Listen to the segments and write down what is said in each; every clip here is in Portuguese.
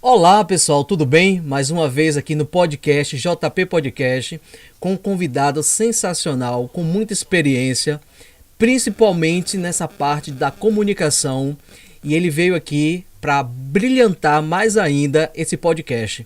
Olá pessoal, tudo bem? Mais uma vez aqui no podcast JP Podcast com um convidado sensacional, com muita experiência, principalmente nessa parte da comunicação, e ele veio aqui para brilhantar mais ainda esse podcast.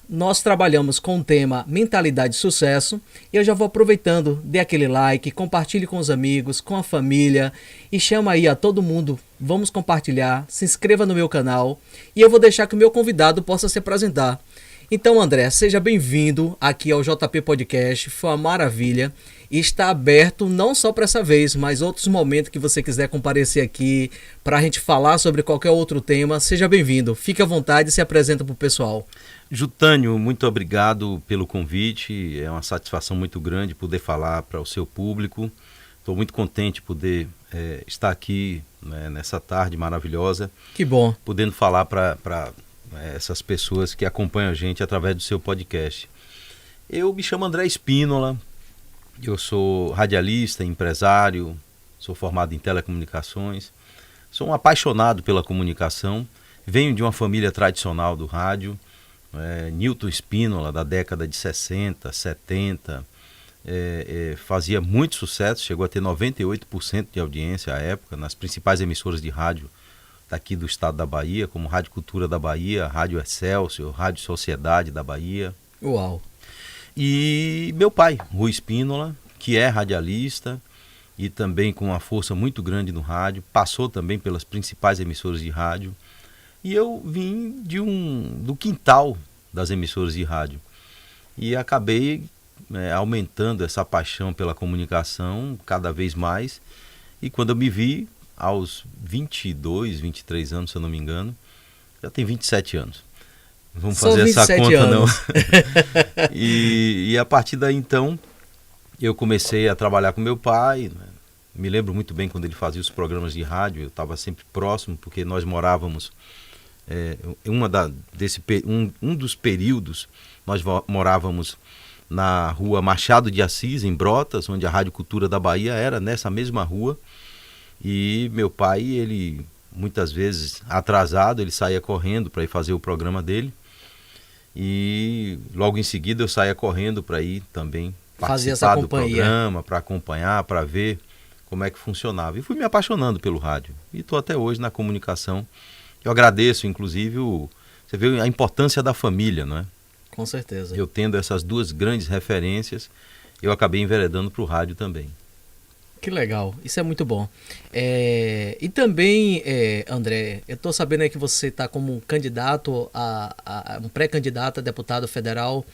Nós trabalhamos com o tema mentalidade de sucesso e eu já vou aproveitando, dê aquele like, compartilhe com os amigos, com a família e chama aí a todo mundo, vamos compartilhar, se inscreva no meu canal e eu vou deixar que o meu convidado possa se apresentar. Então André, seja bem-vindo aqui ao JP Podcast, foi uma maravilha e está aberto não só para essa vez, mas outros momentos que você quiser comparecer aqui para a gente falar sobre qualquer outro tema, seja bem-vindo, fique à vontade e se apresenta para o pessoal. Jutânio, muito obrigado pelo convite, é uma satisfação muito grande poder falar para o seu público, estou muito contente de poder estar aqui, né, nessa tarde maravilhosa. Que bom. Podendo falar para essas pessoas que acompanham a gente através do seu podcast. Eu me chamo André Spínola, eu sou radialista, empresário, sou formado em telecomunicações, sou um apaixonado pela comunicação, venho de uma família tradicional do rádio, Newton Spínola, da década de 60, 70, fazia muito sucesso, chegou a ter 98% de audiência à época, nas principais emissoras de rádio daqui do estado da Bahia, como Rádio Cultura da Bahia, Rádio Excelsior, Rádio Sociedade da Bahia. Uau! E meu pai, Rui Spínola, que é radialista e também com uma força muito grande no rádio, passou também pelas principais emissoras de rádio. E eu vim do quintal das emissoras de rádio. E acabei aumentando essa paixão pela comunicação cada vez mais. E quando eu me vi, aos 22, 23 anos, se eu não me engano, já tem 27 anos. Vamos fazer essa conta, anos. Não. E a partir daí, então, eu comecei a trabalhar com meu pai. Né? Me lembro muito bem quando ele fazia os programas de rádio, eu estava sempre próximo, porque nós morávamos, um dos períodos, nós morávamos na rua Machado de Assis, em Brotas, onde a Rádio Cultura da Bahia era nessa mesma rua. E meu pai, ele muitas vezes atrasado, ele saía correndo para ir fazer o programa dele. E logo em seguida eu saía correndo para ir também participar do programa, para acompanhar, para ver como é que funcionava. E fui me apaixonando pelo rádio. E estou até hoje na comunicação. Eu agradeço, inclusive, você vê a importância da família, não é? Com certeza. Eu tendo essas duas grandes referências, eu acabei enveredando para o rádio também. Que legal, isso é muito bom. E também, André, eu estou sabendo aí que você está como um candidato, um pré-candidato a deputado federal.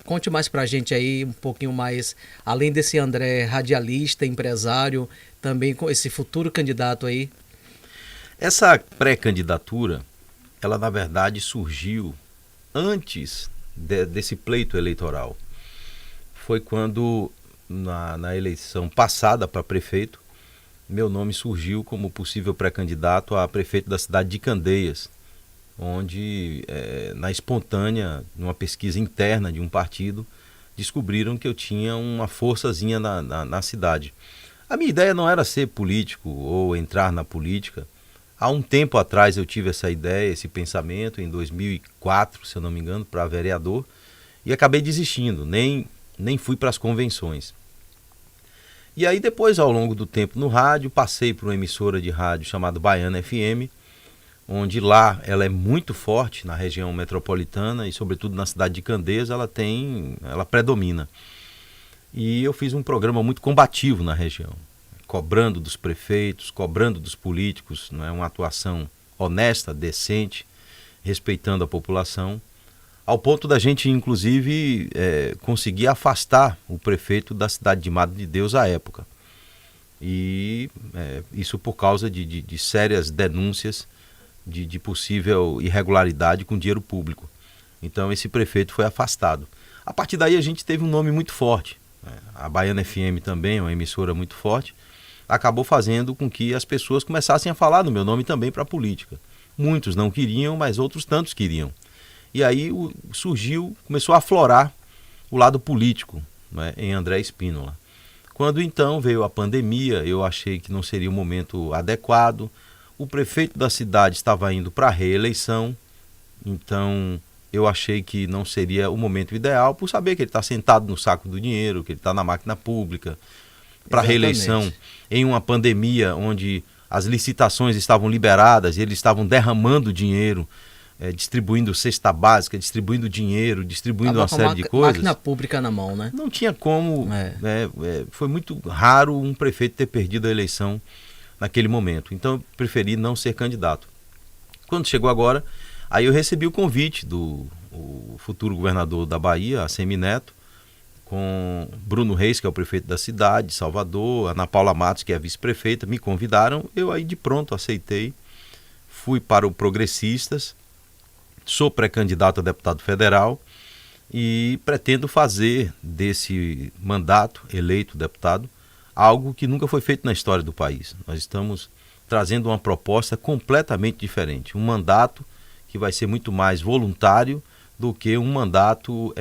Conte mais pra gente aí um pouquinho mais, além desse André radialista, empresário, também com esse futuro candidato aí. Essa pré-candidatura, ela na verdade surgiu antes desse pleito eleitoral. Foi quando na eleição passada para prefeito, meu nome surgiu como possível pré-candidato a prefeito da cidade de Candeias, onde, na espontânea, numa pesquisa interna de um partido, descobriram que eu tinha uma forçazinha na cidade. A minha ideia não era ser político ou entrar na política. Há um tempo atrás eu tive essa ideia, esse pensamento, em 2004, se eu não me engano, para vereador, e acabei desistindo, nem fui para as convenções. E aí depois, ao longo do tempo no rádio, passei por uma emissora de rádio chamada Baiana FM, onde lá ela é muito forte na região metropolitana e sobretudo na cidade de Candeias ela predomina. E eu fiz um programa muito combativo na região, cobrando dos prefeitos, cobrando dos políticos, não é, uma atuação honesta, decente, respeitando a população, ao ponto da gente, inclusive, conseguir afastar o prefeito da cidade de Madre de Deus à época. E isso por causa de sérias denúncias de possível irregularidade com dinheiro público. Então esse prefeito foi afastado. A partir daí a gente teve um nome muito forte. A Baiana FM também é uma emissora muito forte. Acabou fazendo com que as pessoas começassem a falar no meu nome também para a política. Muitos não queriam, mas outros tantos queriam. E aí começou a aflorar o lado político, né, em André Spínola. Quando então veio a pandemia, eu achei que não seria o momento adequado. O prefeito da cidade estava indo para a reeleição, então eu achei que não seria o momento ideal, por saber que ele está sentado no saco do dinheiro, que ele está na máquina pública, para a reeleição, em uma pandemia onde as licitações estavam liberadas, e eles estavam derramando dinheiro, distribuindo cesta básica, distribuindo dinheiro, distribuindo uma série de coisas. Máquina pública na mão, né? Não tinha como, foi muito raro um prefeito ter perdido a eleição naquele momento. Então eu preferi não ser candidato. Quando chegou agora, aí eu recebi o convite do futuro governador da Bahia, Assemineto, com Bruno Reis, que é o prefeito da cidade, Salvador, Ana Paula Matos, que é a vice-prefeita, me convidaram, eu aí de pronto aceitei, fui para o Progressistas, sou pré-candidato a deputado federal e pretendo fazer desse mandato eleito deputado algo que nunca foi feito na história do país. Nós estamos trazendo uma proposta completamente diferente, um mandato que vai ser muito mais voluntário do que um mandato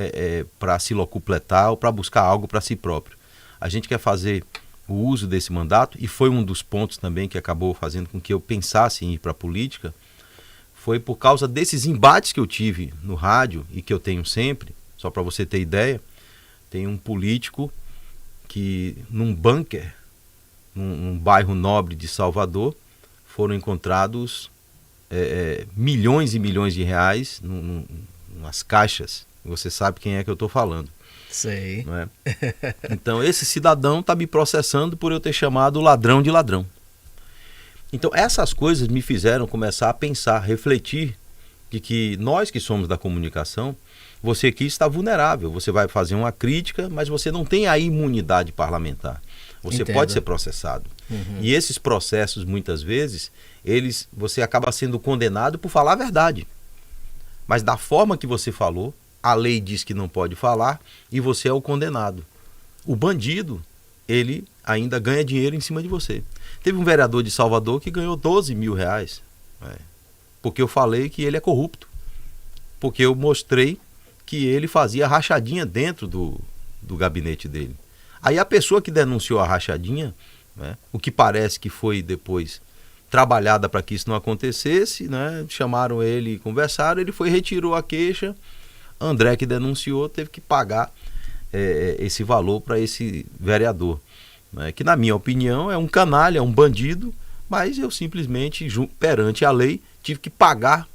para se locupletar ou para buscar algo para si próprio. A gente quer fazer o uso desse mandato, e foi um dos pontos também que acabou fazendo com que eu pensasse em ir para a política, foi por causa desses embates que eu tive no rádio e que eu tenho sempre. Só para você ter ideia, tem um político que num bunker, num bairro nobre de Salvador, foram encontrados milhões e milhões de reais nas caixas. Você sabe quem é que eu estou falando. Sei. Não é? Então esse cidadão está me processando por eu ter chamado ladrão de ladrão. Então essas coisas me fizeram começar a pensar, refletir, de que nós que somos da comunicação, você aqui está vulnerável. Você vai fazer uma crítica, mas você não tem a imunidade parlamentar. Você Entendo. pode ser processado. Uhum. E esses processos, muitas vezes, você acaba sendo condenado por falar a verdade. Mas da forma que você falou, a lei diz que não pode falar e você é o condenado. O bandido, ele ainda ganha dinheiro em cima de você. Teve um vereador de Salvador que ganhou 12 mil reais, porque eu falei que ele é corrupto. Porque eu mostrei que ele fazia rachadinha dentro do gabinete dele. Aí a pessoa que denunciou a rachadinha, o que parece que foi depois trabalhada para que isso não acontecesse, chamaram ele e conversaram, ele foi, retirou a queixa, André, que denunciou, teve que pagar esse valor para esse vereador, que na minha opinião é um canalha, é um bandido, mas eu simplesmente, perante a lei, tive que pagar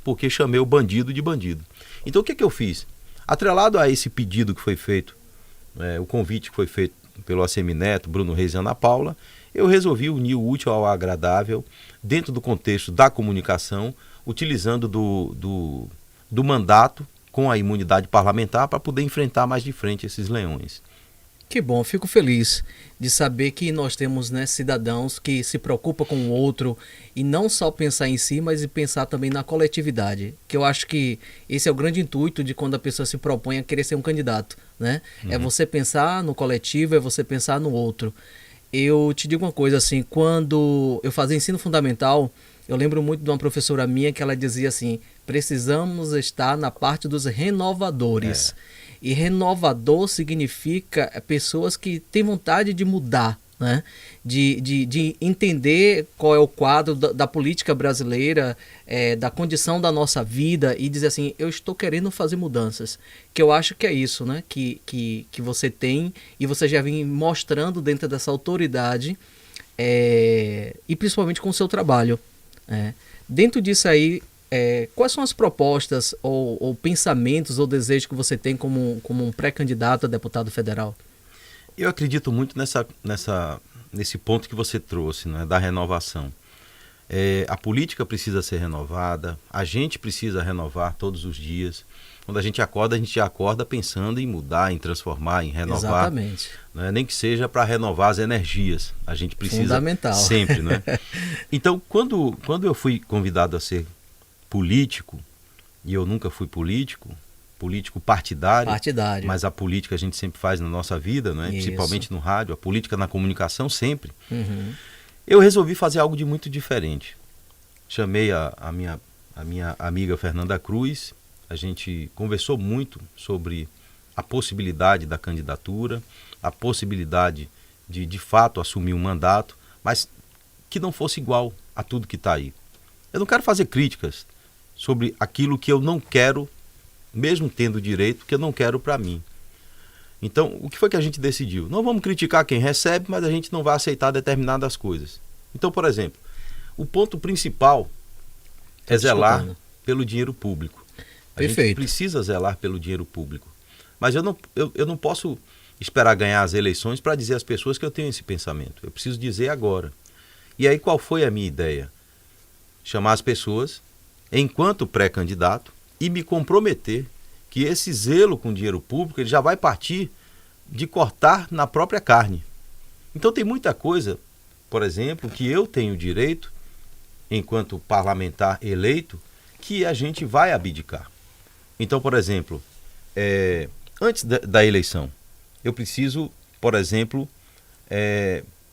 porque chamei o bandido de bandido. Então o que eu fiz? Atrelado a esse pedido que foi feito, o convite que foi feito pelo Assemineto, Bruno Reis e Ana Paula, eu resolvi unir o útil ao agradável dentro do contexto da comunicação, utilizando do mandato com a imunidade parlamentar para poder enfrentar mais de frente esses leões. Que bom, fico feliz de saber que nós temos, cidadãos que se preocupam com o outro e não só pensar em si, mas pensar também na coletividade, que eu acho que esse é o grande intuito de quando a pessoa se propõe a querer ser um candidato, Uhum. É você pensar no coletivo, é você pensar no outro. Eu te digo uma coisa assim, quando eu fazia ensino fundamental, eu lembro muito de uma professora minha que ela dizia assim, precisamos estar na parte dos renovadores. E renovador significa pessoas que têm vontade de mudar, de entender qual é o quadro da política brasileira, da condição da nossa vida e dizer assim, eu estou querendo fazer mudanças. Que eu acho que é isso, que você tem e você já vem mostrando dentro dessa autoridade e principalmente com o seu trabalho. Dentro disso aí, quais são as propostas ou pensamentos ou desejos que você tem como um pré-candidato a deputado federal? Eu acredito muito nesse ponto que você trouxe, da renovação. A política precisa ser renovada, a gente precisa renovar todos os dias. Quando a gente acorda pensando em mudar, em transformar, em renovar. Exatamente. Nem que seja para renovar as energias. A gente precisa fundamental. Sempre. Então, quando eu fui convidado a ser político, e eu nunca fui político partidário, mas a política a gente sempre faz na nossa vida, principalmente no rádio, a política na comunicação sempre. Uhum. Eu resolvi fazer algo de muito diferente. Chamei a minha amiga Fernanda Cruz, a gente conversou muito sobre a possibilidade da candidatura, a possibilidade de fato assumir um mandato, mas que não fosse igual a tudo que está aí. Eu não quero fazer críticas sobre aquilo que eu não quero, mesmo tendo direito, que eu não quero para mim. Então, o que foi que a gente decidiu? Não vamos criticar quem recebe, mas a gente não vai aceitar determinadas coisas. Então, por exemplo, o ponto principal é zelar pelo dinheiro público. A gente precisa zelar pelo dinheiro público. Mas eu não posso esperar ganhar as eleições para dizer às pessoas que eu tenho esse pensamento. Eu preciso dizer agora. E aí qual foi a minha ideia? Chamar as pessoas, enquanto pré-candidato, e me comprometer que esse zelo com o dinheiro público ele já vai partir de cortar na própria carne. Então tem muita coisa, por exemplo, que eu tenho direito, enquanto parlamentar eleito, que a gente vai abdicar. Então, por exemplo, antes da eleição, eu preciso, por exemplo,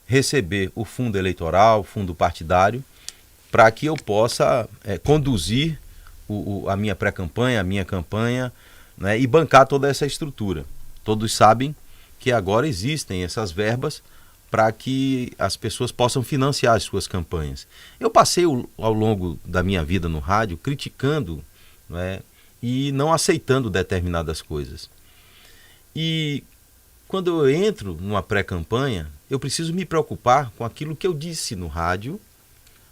receber o fundo eleitoral, fundo partidário, para que eu possa conduzir a minha pré-campanha, a minha campanha, né, e bancar toda essa estrutura. Todos sabem que agora existem essas verbas para que as pessoas possam financiar as suas campanhas. Eu passei ao longo da minha vida no rádio criticando, né, e não aceitando determinadas coisas. E quando eu entro numa pré-campanha, eu preciso me preocupar com aquilo que eu disse no rádio,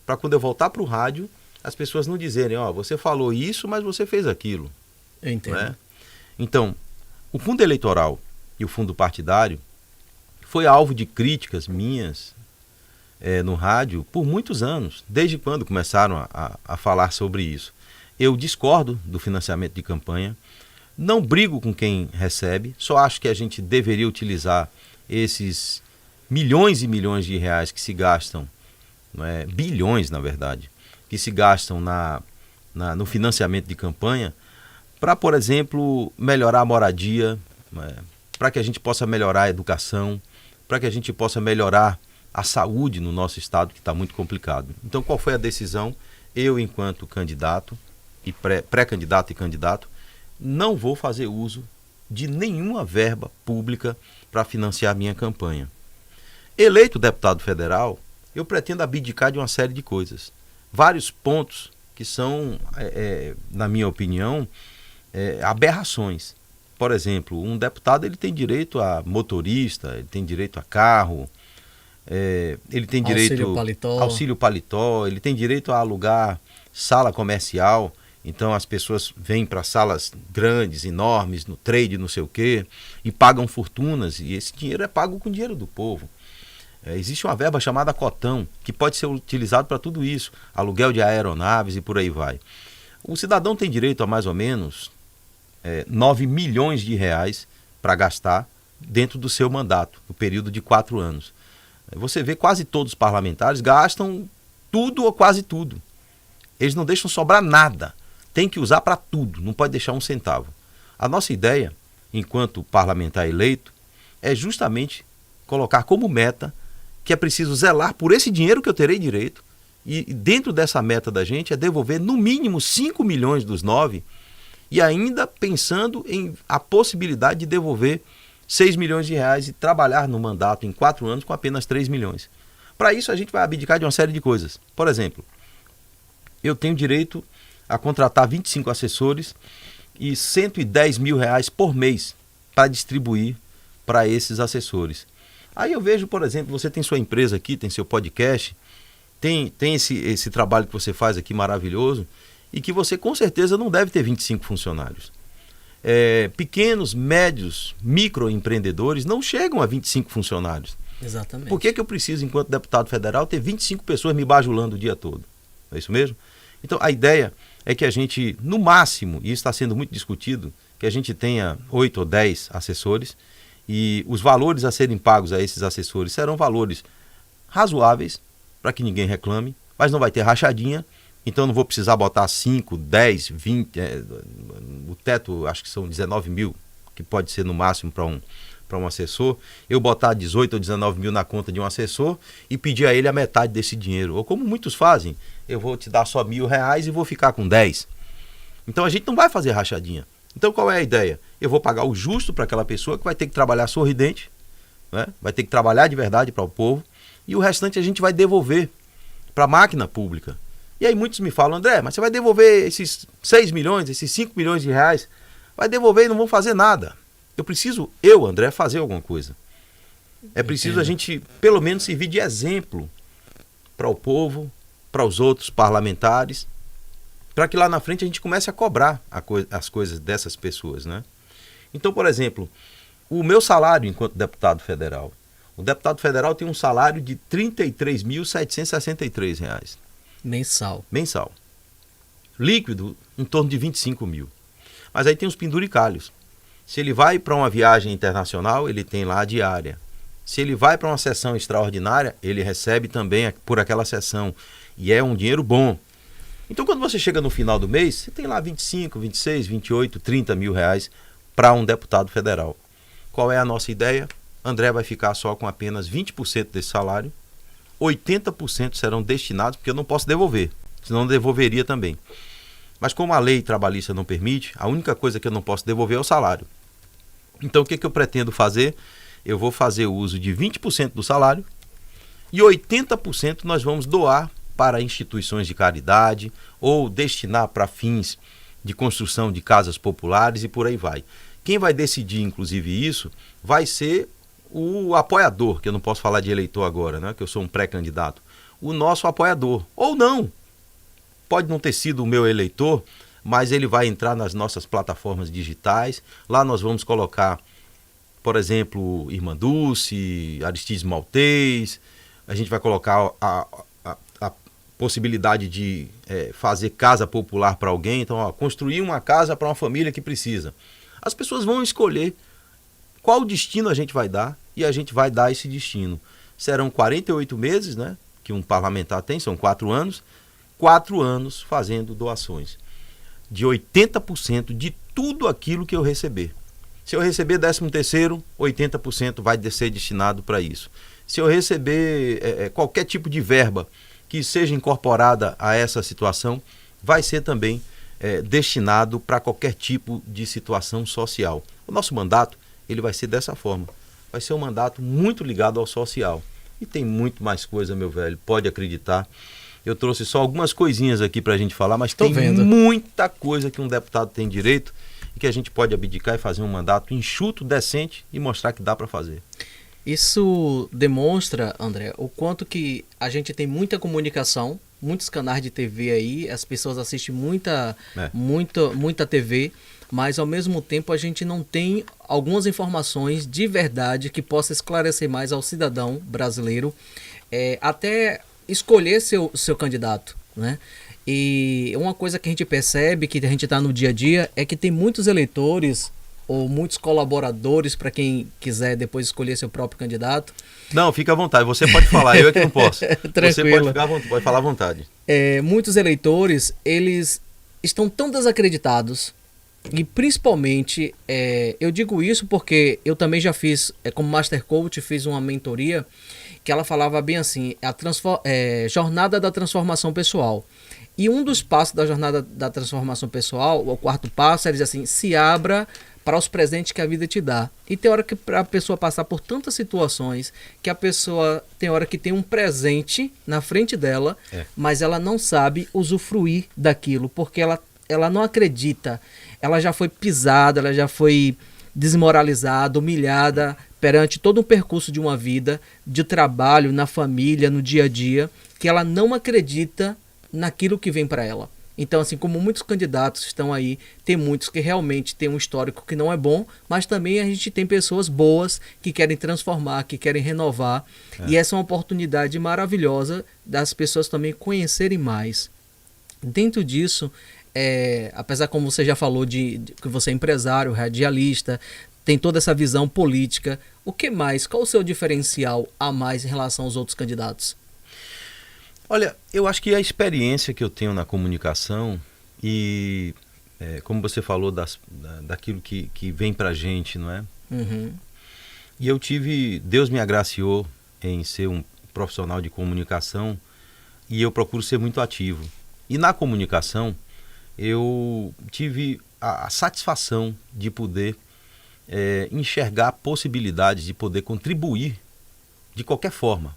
para quando eu voltar para o rádio, as pessoas não dizerem, você falou isso, mas você fez aquilo. Eu entendo. Né? Então, o fundo eleitoral e o fundo partidário foi alvo de críticas minhas no rádio por muitos anos, desde quando começaram a falar sobre isso. Eu discordo do financiamento de campanha, não brigo com quem recebe, só acho que a gente deveria utilizar esses milhões e milhões de reais que se gastam, bilhões na verdade, que se gastam no financiamento de campanha, para, por exemplo, melhorar a moradia, para que a gente possa melhorar a educação, para que a gente possa melhorar a saúde no nosso estado, que está muito complicado. Então, qual foi a decisão? Eu, enquanto candidato, e pré-candidato e candidato, não vou fazer uso de nenhuma verba pública para financiar a minha campanha. Eleito deputado federal, eu pretendo abdicar de uma série de coisas. Vários pontos que são, na minha opinião, aberrações. Por exemplo, um deputado ele tem direito a motorista, ele tem direito a carro, ele tem direito auxílio paletó, ele tem direito a alugar sala comercial. Então as pessoas vêm para salas grandes, enormes, no trade, não sei o quê, e pagam fortunas, e esse dinheiro é pago com dinheiro do povo. Existe uma verba chamada cotão, que pode ser utilizado para tudo isso, aluguel de aeronaves e por aí vai. O cidadão tem direito a mais ou menos 9 milhões de reais para gastar dentro do seu mandato, no período de 4 anos. Você vê quase todos os parlamentares gastam tudo ou quase tudo. Eles não deixam sobrar nada. Tem que usar para tudo, não pode deixar um centavo. A nossa ideia, enquanto parlamentar eleito, é justamente colocar como meta que é preciso zelar por esse dinheiro que eu terei direito, e dentro dessa meta da gente é devolver no mínimo 5 milhões dos 9, e ainda pensando em a possibilidade de devolver 6 milhões de reais e trabalhar no mandato em 4 anos com apenas 3 milhões. Para isso a gente vai abdicar de uma série de coisas. Por exemplo, eu tenho direito a contratar 25 assessores e 110 mil reais por mês para distribuir para esses assessores. Aí eu vejo, por exemplo, você tem sua empresa aqui, tem seu podcast, tem esse trabalho que você faz aqui maravilhoso, e que você com certeza não deve ter 25 funcionários. Pequenos, médios, microempreendedores não chegam a 25 funcionários. Exatamente. Por que eu preciso, enquanto deputado federal, ter 25 pessoas me bajulando o dia todo? É isso mesmo? Então a ideia é que a gente, no máximo, e isso está sendo muito discutido, que a gente tenha 8 ou 10 assessores, e os valores a serem pagos a esses assessores serão valores razoáveis, para que ninguém reclame, mas não vai ter rachadinha, então não vou precisar botar 5, 10, 20, o teto acho que são 19 mil, que pode ser no máximo para um assessor, eu botar 18 ou 19 mil na conta de um assessor e pedir a ele a metade desse dinheiro, ou como muitos fazem, eu vou te dar só R$1.000 e vou ficar com 10. Então a gente não vai fazer rachadinha. Então qual é a ideia? Eu vou pagar o justo para aquela pessoa que vai ter que trabalhar sorridente, né? Vai ter que trabalhar de verdade para o povo, e o restante a gente vai devolver para a máquina pública. E aí muitos me falam, André, mas você vai devolver esses 6 milhões, esses 5 milhões de reais, vai devolver e não vão fazer nada. Eu, André, fazer alguma coisa. É preciso a gente, pelo menos, servir de exemplo para o povo, para os outros parlamentares, para que lá na frente a gente comece a cobrar as coisas dessas pessoas, né? Então, por exemplo, o meu salário enquanto deputado federal. O deputado federal tem um salário de R$ 33.763. Mensal. Líquido, em torno de 25 mil. Mas aí tem os penduricalhos. Se ele vai para uma viagem internacional, ele tem lá a diária. Se ele vai para uma sessão extraordinária, ele recebe também por aquela sessão. E é um dinheiro bom. Então, quando você chega no final do mês, você tem lá 25, 26, 28, 30 mil reais para um deputado federal. Qual é a nossa ideia? André vai ficar só com apenas 20% desse salário. 80% serão destinados, porque eu não posso devolver, senão eu devolveria também. Mas como a lei trabalhista não permite, a única coisa que eu não posso devolver é o salário. Então, o que eu pretendo fazer? Eu vou fazer o uso de 20% do salário e 80% nós vamos doar para instituições de caridade ou destinar para fins de construção de casas populares e por aí vai. Quem vai decidir, inclusive, isso vai ser o apoiador, que eu não posso falar de eleitor agora, né? Que eu sou um pré-candidato. O nosso apoiador. Ou não. Pode não ter sido o meu eleitor, mas ele vai entrar nas nossas plataformas digitais. Lá nós vamos colocar, por exemplo, Irmã Dulce, Aristides Maltês. A gente vai colocar a possibilidade de fazer casa popular para alguém. Então, construir uma casa para uma família que precisa. As pessoas vão escolher qual destino a gente vai dar e a gente vai dar esse destino. Serão 48 meses, né, que um parlamentar tem, são 4 anos. 4 anos fazendo doações. De 80% de tudo aquilo que eu receber. Se eu receber 13º, 80% vai ser destinado para isso. Se eu receber qualquer tipo de verba que seja incorporada a essa situação, vai ser também destinado para qualquer tipo de situação social. O nosso mandato, ele vai ser dessa forma. Vai ser um mandato muito ligado ao social. E tem muito mais coisa, meu velho, pode acreditar. Eu trouxe só algumas coisinhas aqui para a gente falar, mas tem muita coisa que um deputado tem direito e que a gente pode abdicar e fazer um mandato enxuto, decente e mostrar que dá para fazer. Isso demonstra, André, o quanto que a gente tem muita comunicação, muitos canais de TV aí, as pessoas assistem muita TV, mas ao mesmo tempo a gente não tem algumas informações de verdade que possa esclarecer mais ao cidadão brasileiro, até escolher seu candidato, né? E uma coisa que a gente percebe, que a gente está no dia a dia, é que tem muitos eleitores ou muitos colaboradores, para quem quiser depois escolher seu próprio candidato. Não, fica à vontade, você pode falar, eu é que não posso. Tranquilo. Você pode falar à vontade. Muitos eleitores, eles estão tão desacreditados, e principalmente, eu digo isso porque eu também já fiz, como Master Coach, fiz uma mentoria, que ela falava bem assim, jornada da transformação pessoal. E um dos passos da jornada da transformação pessoal, o 4º passo, ele diz assim, se abra para os presentes que a vida te dá. E tem hora que a pessoa passar por tantas situações, que a pessoa tem hora que tem um presente na frente dela, mas ela não sabe usufruir daquilo, porque ela não acredita. Ela já foi pisada, ela já foi desmoralizada, humilhada perante todo um percurso de uma vida, de trabalho, na família, no dia a dia, que ela não acredita naquilo que vem para ela. Então, assim, como muitos candidatos estão aí, tem muitos que realmente têm um histórico que não é bom, mas também a gente tem pessoas boas que querem transformar, que querem renovar. E essa é uma oportunidade maravilhosa das pessoas também conhecerem mais. Dentro disso, apesar, como você já falou, de que você é empresário, radialista, tem toda essa visão política, o que mais? Qual o seu diferencial a mais em relação aos outros candidatos? Olha, eu acho que a experiência que eu tenho na comunicação e, como você falou, daquilo que vem pra gente, não é? Uhum. E Deus me agraciou em ser um profissional de comunicação e eu procuro ser muito ativo. E na comunicação, eu tive a satisfação de poder enxergar possibilidades de poder contribuir de qualquer forma.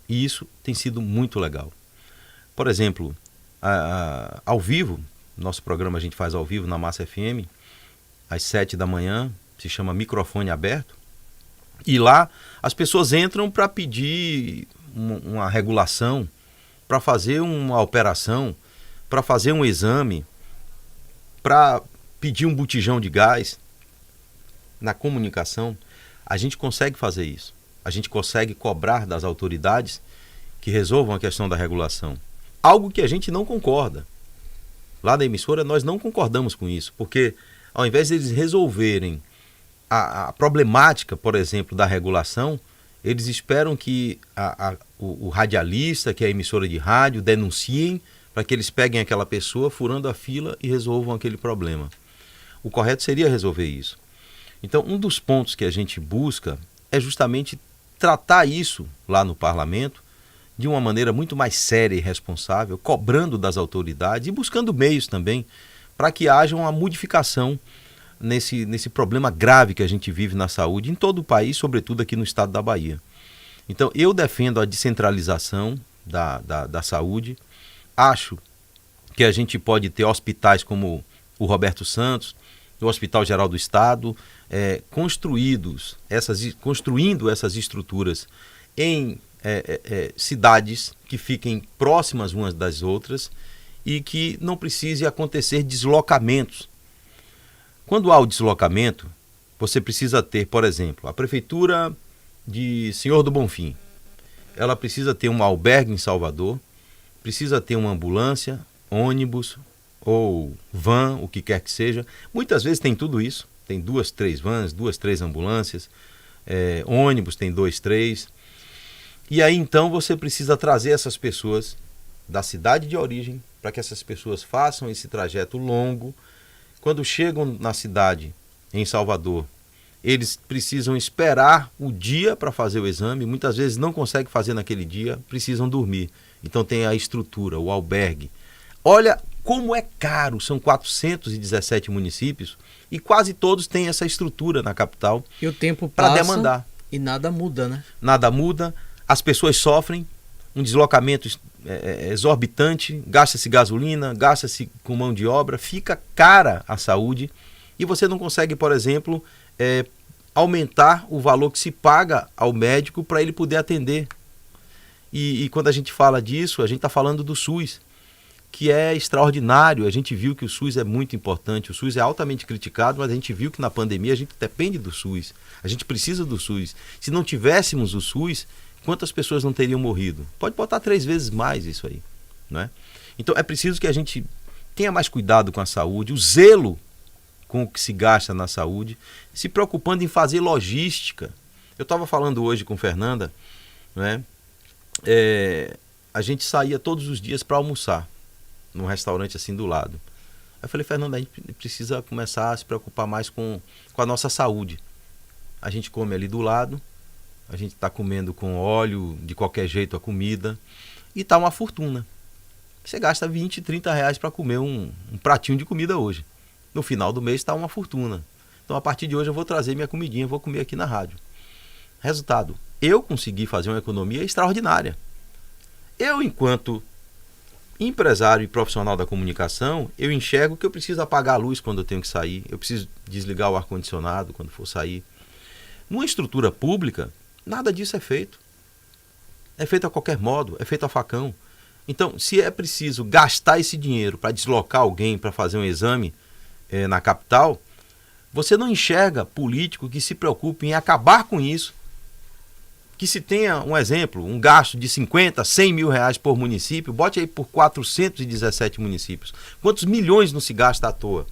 E isso tem sido muito legal. Por exemplo, ao vivo, nosso programa a gente faz ao vivo na Massa FM, às 7 da manhã, se chama Microfone Aberto. E lá as pessoas entram para pedir uma regulação, para fazer uma operação, para fazer um exame, para pedir um botijão de gás. Na comunicação, a gente consegue fazer isso. A gente consegue cobrar das autoridades que resolvam a questão da regulação. Algo que a gente não concorda. Lá na emissora nós não concordamos com isso, porque ao invés de eles resolverem a problemática, por exemplo, da regulação, eles esperam que o radialista, que é a emissora de rádio, denunciem para que eles peguem aquela pessoa furando a fila e resolvam aquele problema. O correto seria resolver isso. Então, um dos pontos que a gente busca é justamente tratar isso lá no parlamento de uma maneira muito mais séria e responsável, cobrando das autoridades e buscando meios também para que haja uma modificação nesse problema grave que a gente vive na saúde em todo o país, sobretudo aqui no estado da Bahia. Então, eu defendo a descentralização da saúde. Acho que a gente pode ter hospitais como o Roberto Santos, o Hospital Geral do Estado, construindo essas estruturas em cidades que fiquem próximas umas das outras e que não precise acontecer deslocamentos. Quando há o deslocamento, você precisa ter, por exemplo, a Prefeitura de Senhor do Bonfim. Ela precisa ter um albergue em Salvador, precisa ter uma ambulância, ônibus ou van, o que quer que seja. Muitas vezes tem tudo isso. Tem 2, 3 vans, 2, 3 ambulâncias, ônibus tem 2, 3. E aí então você precisa trazer essas pessoas da cidade de origem para que essas pessoas façam esse trajeto longo. Quando chegam na cidade, em Salvador, eles precisam esperar o dia para fazer o exame. Muitas vezes não conseguem fazer naquele dia, precisam dormir. Então tem a estrutura, o albergue. Olha como é caro, são 417 municípios e quase todos têm essa estrutura na capital. E o tempo passa para demandar. E nada muda, né? Nada muda, as pessoas sofrem, um deslocamento exorbitante, gasta-se gasolina, gasta-se com mão de obra, fica cara a saúde e você não consegue, por exemplo, aumentar o valor que se paga ao médico para ele poder atender. E quando a gente fala disso, a gente está falando do SUS, que é extraordinário. A gente viu que o SUS é muito importante, o SUS é altamente criticado, mas a gente viu que na pandemia a gente depende do SUS, a gente precisa do SUS. Se não tivéssemos o SUS, quantas pessoas não teriam morrido? Pode botar 3 vezes mais isso aí, não é? Então é preciso que a gente tenha mais cuidado com a saúde, o zelo com o que se gasta na saúde, se preocupando em fazer logística. Eu estava falando hoje com Fernanda, não é? A gente saía todos os dias para almoçar num restaurante assim do lado. Aí eu falei, Fernanda, a gente precisa começar a se preocupar mais com a nossa saúde. A gente come ali do lado, a gente está comendo com óleo, de qualquer jeito a comida, e está uma fortuna. Você gasta 20, 30 reais para comer um pratinho de comida hoje. No final do mês está uma fortuna. Então a partir de hoje eu vou trazer minha comidinha, vou comer aqui na rádio. Resultado, eu consegui fazer uma economia extraordinária. Eu, enquanto empresário e profissional da comunicação, eu enxergo que eu preciso apagar a luz quando eu tenho que sair, eu preciso desligar o ar-condicionado quando for sair. Numa estrutura pública, nada disso é feito. É feito a qualquer modo, é feito a facão. Então, se é preciso gastar esse dinheiro para deslocar alguém para fazer um exame na capital, você não enxerga político que se preocupe em acabar com isso. Que se tenha, um exemplo, um gasto de 50, 100 mil reais por município, bote aí por 417 municípios. Quantos milhões não se gasta à toa?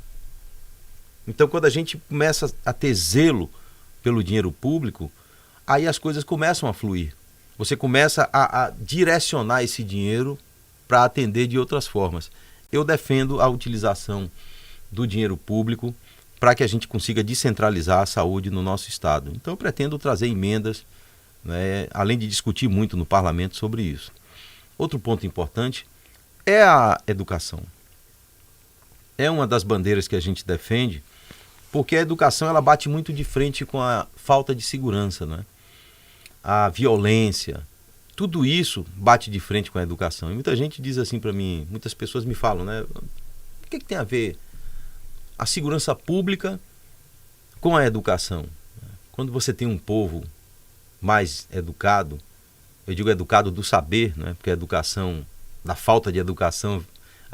Então, quando a gente começa a ter zelo pelo dinheiro público, aí as coisas começam a fluir. Você começa a direcionar esse dinheiro para atender de outras formas. Eu defendo a utilização do dinheiro público para que a gente consiga descentralizar a saúde no nosso estado. Então, eu pretendo trazer emendas, além de discutir muito no parlamento sobre isso. Outro ponto importante é a educação. É uma das bandeiras que a gente defende, porque a educação ela bate muito de frente com a falta de segurança, a violência, tudo isso bate de frente com a educação. E muita gente diz assim para mim, muitas pessoas me falam, né? O que tem a ver a segurança pública com a educação? Quando você tem um povo mais educado, eu digo educado do saber, né? Porque a educação, da falta de educação,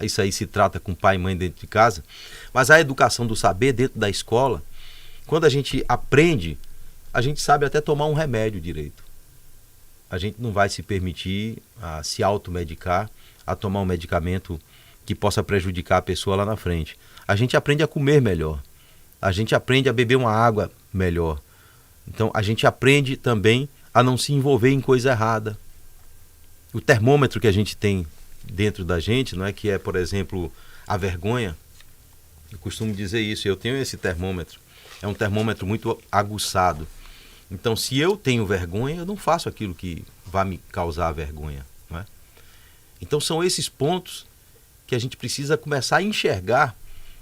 isso aí se trata com pai e mãe dentro de casa, mas a educação do saber dentro da escola, quando a gente aprende, a gente sabe até tomar um remédio direito. A gente não vai se permitir a se automedicar, a tomar um medicamento que possa prejudicar a pessoa lá na frente. A gente aprende a comer melhor. A gente aprende a beber uma água melhor. Então, a gente aprende também a não se envolver em coisa errada. O termômetro que a gente tem dentro da gente, não é, que é, por exemplo, a vergonha. Eu costumo dizer isso, eu tenho esse termômetro. É um termômetro muito aguçado. Então, se eu tenho vergonha, eu não faço aquilo que vai me causar vergonha. Não é? Então, são esses pontos que a gente precisa começar a enxergar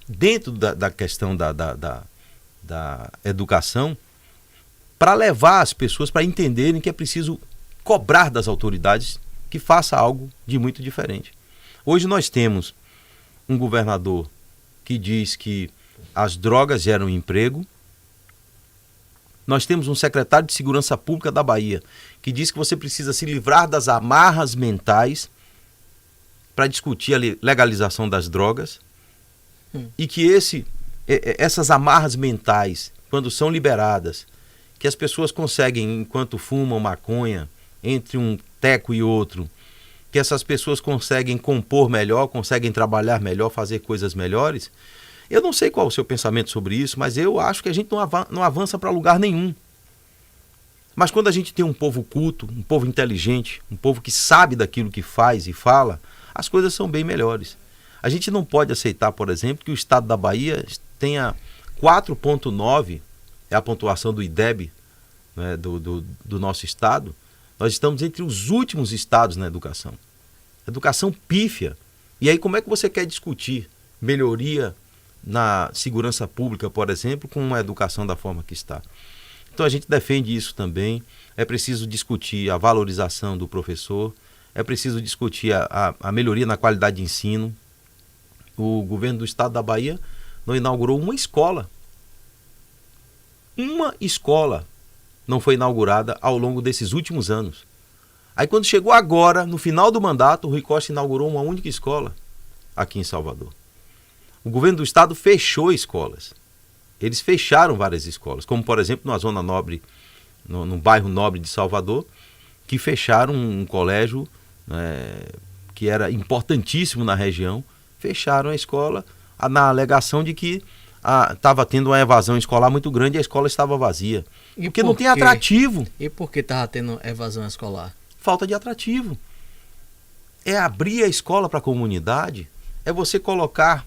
dentro da questão da educação, para levar as pessoas para entenderem que é preciso cobrar das autoridades que faça algo de muito diferente. Hoje nós temos um governador que diz que as drogas geram emprego. Nós temos um secretário de Segurança Pública da Bahia que diz que você precisa se livrar das amarras mentais para discutir a legalização das drogas. E que essas amarras mentais, quando são liberadas, que as pessoas conseguem, enquanto fumam maconha, entre um teco e outro, que essas pessoas conseguem compor melhor, conseguem trabalhar melhor, fazer coisas melhores. Eu não sei qual é o seu pensamento sobre isso, mas eu acho que a gente não avança para lugar nenhum. Mas quando a gente tem um povo culto, um povo inteligente, um povo que sabe daquilo que faz e fala, as coisas são bem melhores. A gente não pode aceitar, por exemplo, que o estado da Bahia tenha 4,9, é a pontuação do IDEB, né, do nosso estado. Nós estamos entre os últimos estados na educação. Educação pífia. E aí como é que você quer discutir melhoria na segurança pública, por exemplo, com uma educação da forma que está? Então a gente defende isso também. É preciso discutir a valorização do professor, é preciso discutir a melhoria na qualidade de ensino. O governo do estado da Bahia não inaugurou uma escola. Uma escola não foi inaugurada ao longo desses últimos anos. Aí quando chegou agora, no final do mandato, o Rui Costa inaugurou uma única escola aqui em Salvador. O governo do estado fechou escolas. Eles fecharam várias escolas, como por exemplo na zona nobre, no bairro nobre de Salvador, que fecharam um colégio que era importantíssimo na região. Fecharam a escola na alegação de que estava tendo uma evasão escolar muito grande e a escola estava vazia. Porque não tem atrativo. E por que estava tendo evasão escolar? Falta de atrativo. É abrir a escola para a comunidade, é você colocar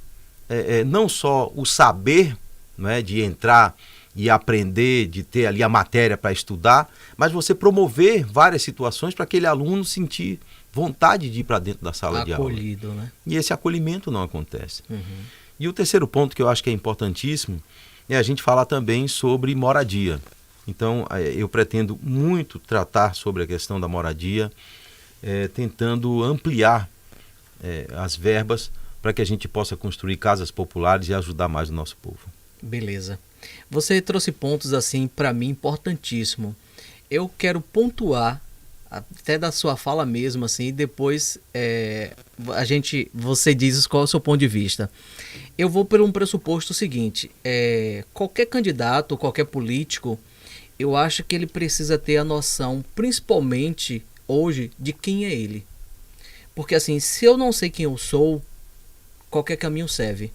não só o saber, né, de entrar e aprender, de ter ali a matéria para estudar, mas você promover várias situações para aquele aluno sentir vontade de ir para dentro da sala de aula. Acolhido, né? E esse acolhimento não acontece. Uhum. E o terceiro ponto que eu acho que é importantíssimo é a gente falar também sobre moradia. Então, eu pretendo muito tratar sobre a questão da moradia, tentando ampliar as verbas para que a gente possa construir casas populares e ajudar mais o nosso povo. Beleza. Você trouxe pontos assim para mim importantíssimo. Eu quero pontuar até da sua fala mesmo assim, e depois você diz qual é o seu ponto de vista. Eu vou por um pressuposto seguinte: qualquer candidato, qualquer político, eu acho que ele precisa ter a noção, principalmente hoje, de quem é ele. Porque assim, se eu não sei quem eu sou, qualquer caminho serve.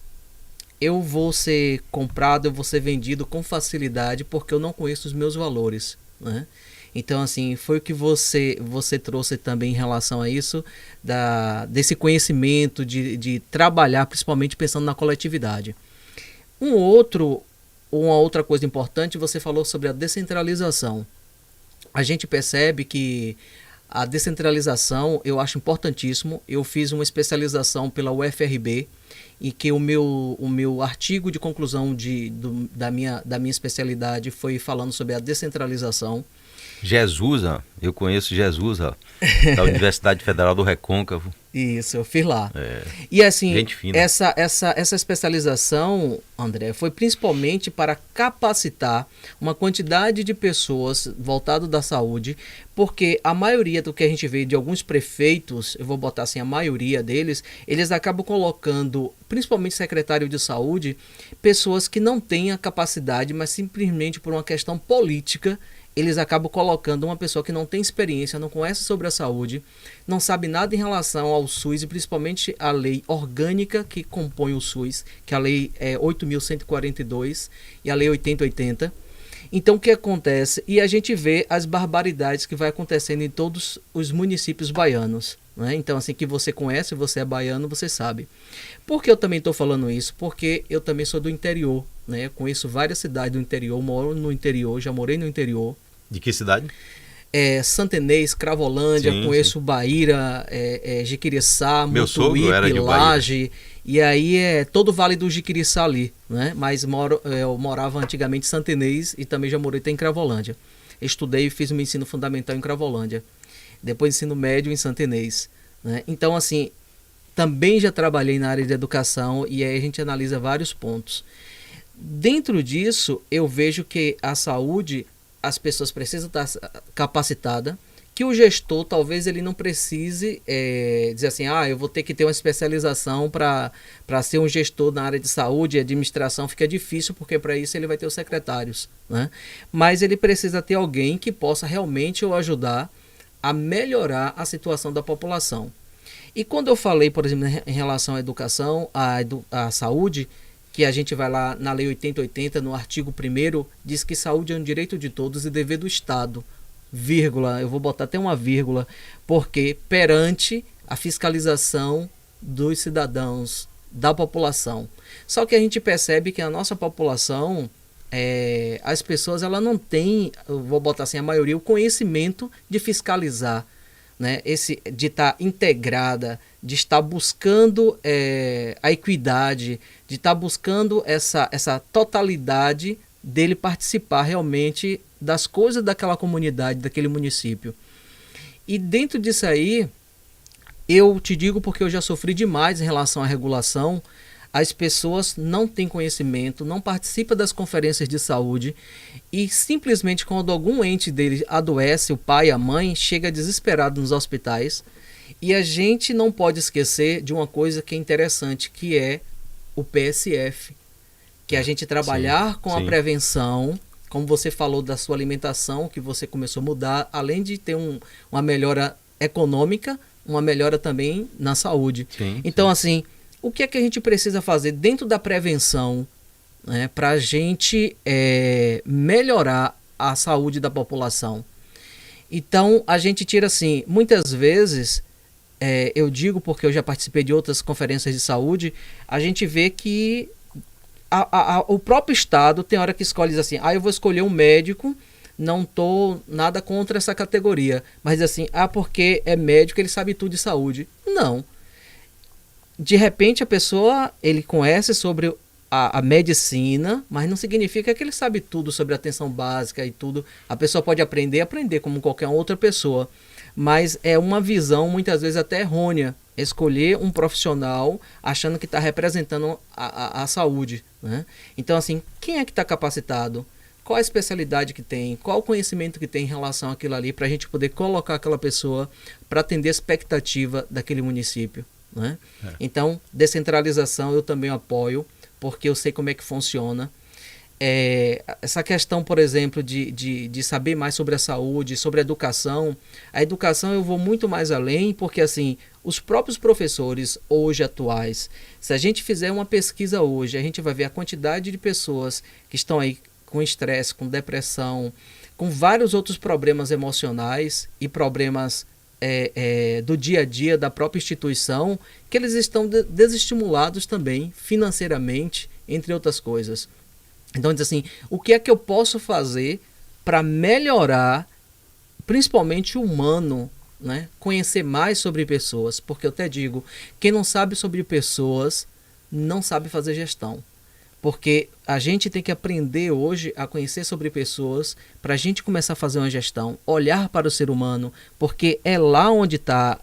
Eu vou ser comprado, eu vou ser vendido com facilidade porque eu não conheço os meus valores, né? Então, assim, foi o que você trouxe também em relação a isso, desse conhecimento de trabalhar, principalmente pensando na coletividade. Uma outra coisa importante, você falou sobre a descentralização. A gente percebe que a descentralização eu acho importantíssimo. Eu fiz uma especialização pela UFRB e que o meu artigo de conclusão da minha especialidade foi falando sobre a descentralização. Jesusa, eu conheço Jesusa, da Universidade Federal do Recôncavo. Isso, eu fiz lá. É, E assim, gente fina. essa especialização, André, foi principalmente para capacitar uma quantidade de pessoas voltado da saúde, porque a maioria do que a gente vê de alguns prefeitos, eu vou botar assim, a maioria deles, eles acabam colocando, principalmente secretário de saúde, pessoas que não têm a capacidade, mas simplesmente por uma questão política, eles acabam colocando uma pessoa que não tem experiência, não conhece sobre a saúde, não sabe nada em relação ao SUS e principalmente a lei orgânica que compõe o SUS, que a lei é 8.142 e a lei 8080. Então o que acontece? E a gente vê as barbaridades que vai acontecendo em todos os municípios baianos. Né? Então assim, que você conhece, você é baiano, você sabe. Por que eu também estou falando isso? Porque eu também sou do interior. Né? Eu conheço várias cidades do interior, moro no interior, já morei no interior. De que cidade? Santa Inês, Cravolândia, Sim, conheço sim. Baíra, Jiquiriçá, Meu sogro era Mutuípe, de Baíra. Laje, e aí é todo o Vale do Jiquiriçá ali, né? Mas eu morava antigamente em Santa Inês e também já morei até em Cravolândia. Estudei e fiz o meu ensino fundamental em Cravolândia, depois ensino médio em Santa Inês, né? Então assim, também já trabalhei na área de educação e aí a gente analisa vários pontos. Dentro disso, eu vejo que a saúde, as pessoas precisam estar capacitadas, que o gestor talvez ele não precise dizer assim, eu vou ter que ter uma especialização para ser um gestor na área de saúde e administração, fica difícil porque para isso ele vai ter os secretários, né? Mas ele precisa ter alguém que possa realmente o ajudar a melhorar a situação da população. E quando eu falei, por exemplo, em relação à educação, à saúde, que a gente vai lá na Lei 8080, no artigo 1º, diz que saúde é um direito de todos e dever do Estado, vírgula, eu vou botar até uma vírgula, porque perante a fiscalização dos cidadãos, da população. Só que a gente percebe que a nossa população, as pessoas ela não têm, eu vou botar assim, a maioria, o conhecimento de fiscalizar, né? De estar integrada, de estar buscando a equidade, de estar buscando essa totalidade dele participar realmente das coisas daquela comunidade, daquele município. E dentro disso aí, eu te digo porque eu já sofri demais em relação à regulação, as pessoas não têm conhecimento, não participam das conferências de saúde e simplesmente quando algum ente dele adoece, o pai, a mãe, chega desesperado nos hospitais. E a gente não pode esquecer de uma coisa que é interessante, que é o PSF, que é a gente trabalhar com a prevenção, como você falou da sua alimentação, que você começou a mudar, além de ter uma melhora econômica, uma melhora também na saúde. Então, assim, o que é que a gente precisa fazer dentro da prevenção, né, para a gente melhorar a saúde da população? Então, a gente tira assim, muitas vezes, eu digo porque eu já participei de outras conferências de saúde, a gente vê que o próprio Estado tem hora que escolhe assim, eu vou escolher um médico, não estou nada contra essa categoria, mas assim, porque é médico, ele sabe tudo de saúde. Não. De repente a pessoa, ele conhece sobre a medicina, mas não significa que ele sabe tudo sobre a atenção básica e tudo. A pessoa pode aprender como qualquer outra pessoa, mas é uma visão muitas vezes até errônea, escolher um profissional achando que está representando a saúde, né? Então assim, quem é que está capacitado? Qual a especialidade que tem? Qual o conhecimento que tem em relação àquilo ali para a gente poder colocar aquela pessoa para atender a expectativa daquele município, né? Então, descentralização eu também apoio, porque eu sei como é que funciona. Essa questão, por exemplo, de saber mais sobre a saúde, sobre a educação eu vou muito mais além, porque assim, os próprios professores hoje atuais, se a gente fizer uma pesquisa hoje, a gente vai ver a quantidade de pessoas que estão aí com estresse, com depressão, com vários outros problemas emocionais e problemas do dia a dia da própria instituição, que eles estão desestimulados também financeiramente, entre outras coisas. Então diz assim, o que é que eu posso fazer para melhorar, principalmente o humano, né? Conhecer mais sobre pessoas, porque eu até digo, quem não sabe sobre pessoas não sabe fazer gestão. Porque a gente tem que aprender hoje a conhecer sobre pessoas para a gente começar a fazer uma gestão, olhar para o ser humano, porque é lá onde está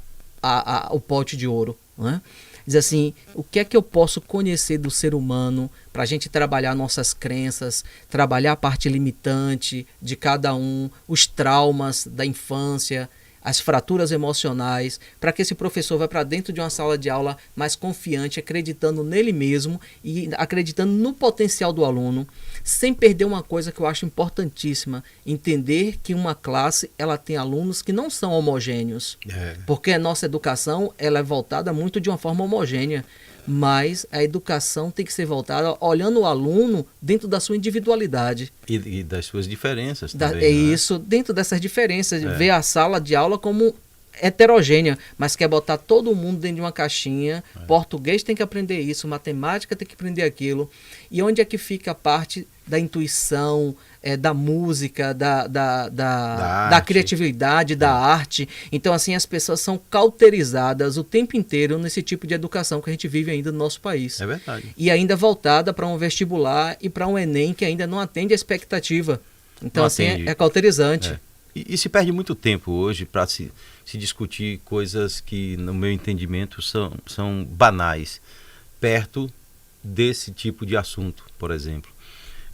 o pote de ouro, né? Diz assim, o que é que eu posso conhecer do ser humano para a gente trabalhar nossas crenças, trabalhar a parte limitante de cada um, os traumas da infância, as fraturas emocionais, para que esse professor vá para dentro de uma sala de aula mais confiante, acreditando nele mesmo e acreditando no potencial do aluno, sem perder uma coisa que eu acho importantíssima, entender que uma classe ela tem alunos que não são homogêneos, porque a nossa educação ela é voltada muito de uma forma homogênea, mas a educação tem que ser voltada olhando o aluno dentro da sua individualidade. E das suas diferenças também. É isso, dentro dessas diferenças, ver a sala de aula como heterogênea, mas quer botar todo mundo dentro de uma caixinha. Português tem que aprender isso, matemática tem que aprender aquilo. E onde é que fica a parte da intuição, da música, da criatividade, da arte? Então, assim, as pessoas são cauterizadas o tempo inteiro nesse tipo de educação que a gente vive ainda no nosso país. É verdade. E ainda voltada para um vestibular e para um Enem que ainda não atende a expectativa. Então, Não assim, atende. é cauterizante. E se perde muito tempo hoje para se discutir coisas que, no meu entendimento, são banais, perto desse tipo de assunto, por exemplo.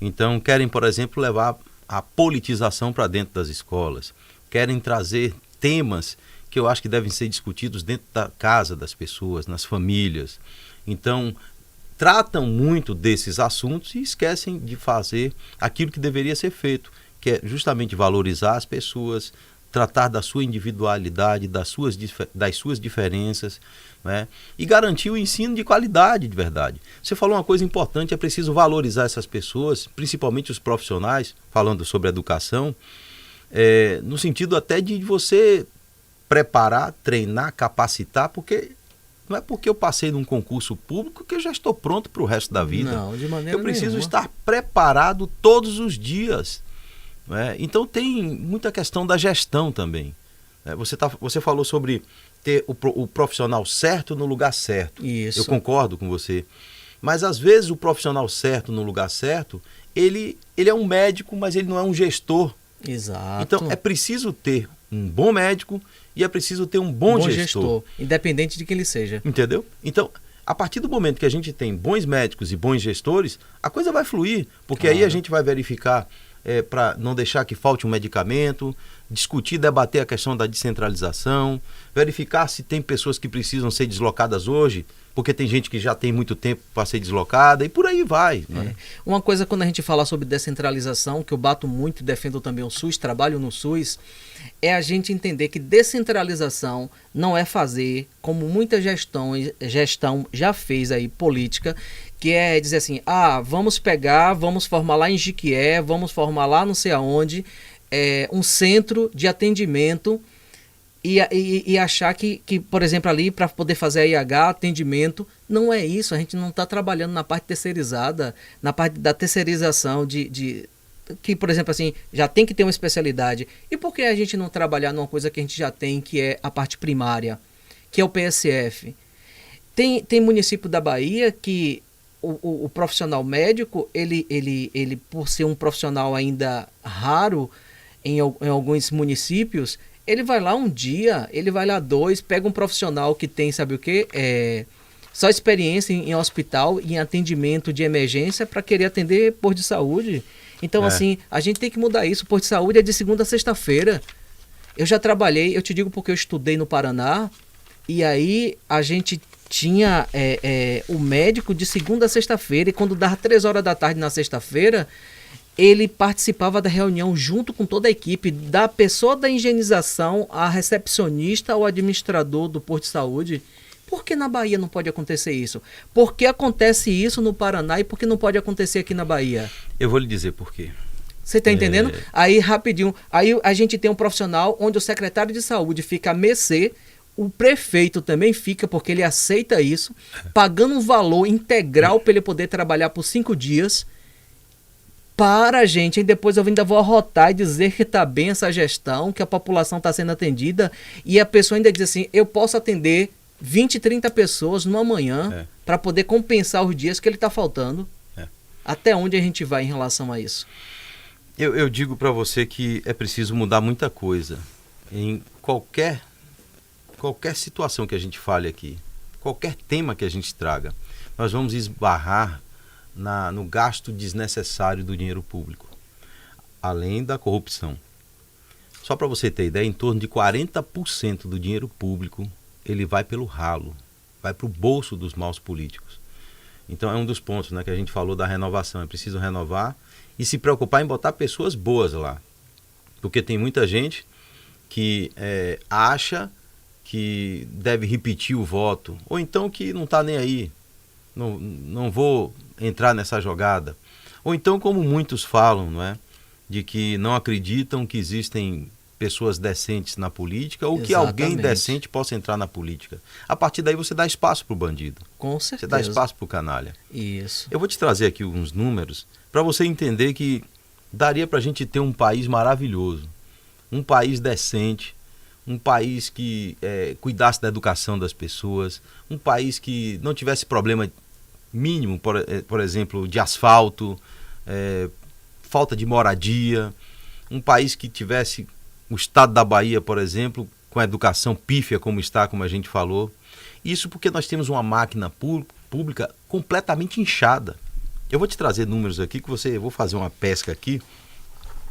Então, querem, por exemplo, levar a politização para dentro das escolas, querem trazer temas que eu acho que devem ser discutidos dentro da casa das pessoas, nas famílias. Então, tratam muito desses assuntos e esquecem de fazer aquilo que deveria ser feito, que é justamente valorizar as pessoas, tratar da sua individualidade, das suas diferenças, né? E garantir o ensino de qualidade de verdade. Você falou uma coisa importante, é preciso valorizar essas pessoas, principalmente os profissionais, falando sobre educação, no sentido até de você preparar, treinar, capacitar, porque não é porque eu passei num concurso público que eu já estou pronto para o resto da vida. Não, de maneira eu preciso nenhuma. estar preparado todos os dias. Então tem muita questão da gestão também. Você falou sobre ter o profissional certo no lugar certo. Isso. Eu concordo com você. Mas às vezes o profissional certo no lugar certo, ele é um médico, mas ele não é um gestor. Exato. Então é preciso ter um bom médico e é preciso ter um bom gestor. Independente de quem ele seja. Entendeu? Então, a partir do momento que a gente tem bons médicos e bons gestores, a coisa vai fluir, porque aí a gente vai verificar para não deixar que falte um medicamento, discutir, debater a questão da descentralização, verificar se tem pessoas que precisam ser deslocadas hoje, porque tem gente que já tem muito tempo para ser deslocada, e por aí vai. Né? Uma coisa, quando a gente fala sobre descentralização, que eu bato muito e defendo também o SUS, trabalho no SUS, é a gente entender que descentralização não é fazer, como muita gestão já fez aí, política, que é dizer assim, vamos formar lá em Jiquié, vamos formar lá não sei aonde, um centro de atendimento e achar que, por exemplo, ali para poder fazer a IH, atendimento, não é isso, a gente não está trabalhando na parte terceirizada, na parte da terceirização que, por exemplo, assim, já tem que ter uma especialidade. E por que a gente não trabalhar numa coisa que a gente já tem, que é a parte primária, que é o PSF? Tem município da Bahia que o profissional médico, ele por ser um profissional ainda raro em alguns municípios, ele vai lá um dia, ele vai lá 2, pega um profissional que tem, sabe o quê? Só experiência em hospital, em atendimento de emergência para querer atender posto de saúde. Então, assim, a gente tem que mudar isso. O posto de saúde é de segunda a sexta-feira. Eu já trabalhei, eu te digo porque eu estudei no Paraná, e aí a gente tinha o médico de segunda a sexta-feira, e quando dava 3 horas da tarde na sexta-feira, ele participava da reunião junto com toda a equipe, da pessoa da higienização, a recepcionista, ao administrador do posto de saúde. Por que na Bahia não pode acontecer isso? Por que acontece isso no Paraná e por que não pode acontecer aqui na Bahia? Eu vou lhe dizer por quê. Você está entendendo? Aí, rapidinho, aí a gente tem um profissional onde o secretário de saúde fica a mercê, o prefeito também fica, porque ele aceita isso, pagando um valor integral para ele poder trabalhar por 5 dias para a gente, e depois eu ainda vou arrotar e dizer que está bem essa gestão, que a população está sendo atendida, e a pessoa ainda diz assim, eu posso atender 20, 30 pessoas numa manhã para poder compensar os dias que ele está faltando. Até onde a gente vai em relação a isso? Eu digo para você que é preciso mudar muita coisa. Em qualquer situação que a gente fale aqui, qualquer tema que a gente traga, nós vamos esbarrar no gasto desnecessário do dinheiro público, além da corrupção. Só para você ter ideia, em torno de 40% do dinheiro público ele vai pelo ralo, vai para o bolso dos maus políticos. Então é um dos pontos, né, que a gente falou da renovação. É preciso renovar e se preocupar em botar pessoas boas lá. Porque tem muita gente que acha que deve repetir o voto, ou então que não está nem aí, não vou entrar nessa jogada. Ou então, como muitos falam, não é, de que não acreditam que existem pessoas decentes na política ou que alguém decente possa entrar na política. A partir daí você dá espaço para o bandido. Com certeza. Você dá espaço para o canalha. Isso. Eu vou te trazer aqui uns números para você entender que daria para a gente ter um país maravilhoso, um país decente, um país que cuidasse da educação das pessoas, um país que não tivesse problema mínimo, por exemplo, de asfalto, falta de moradia, um país que tivesse o estado da Bahia, por exemplo, com a educação pífia como está, como a gente falou. Isso porque nós temos uma máquina pública completamente inchada. Eu vou te trazer números aqui, eu vou fazer uma pesca aqui,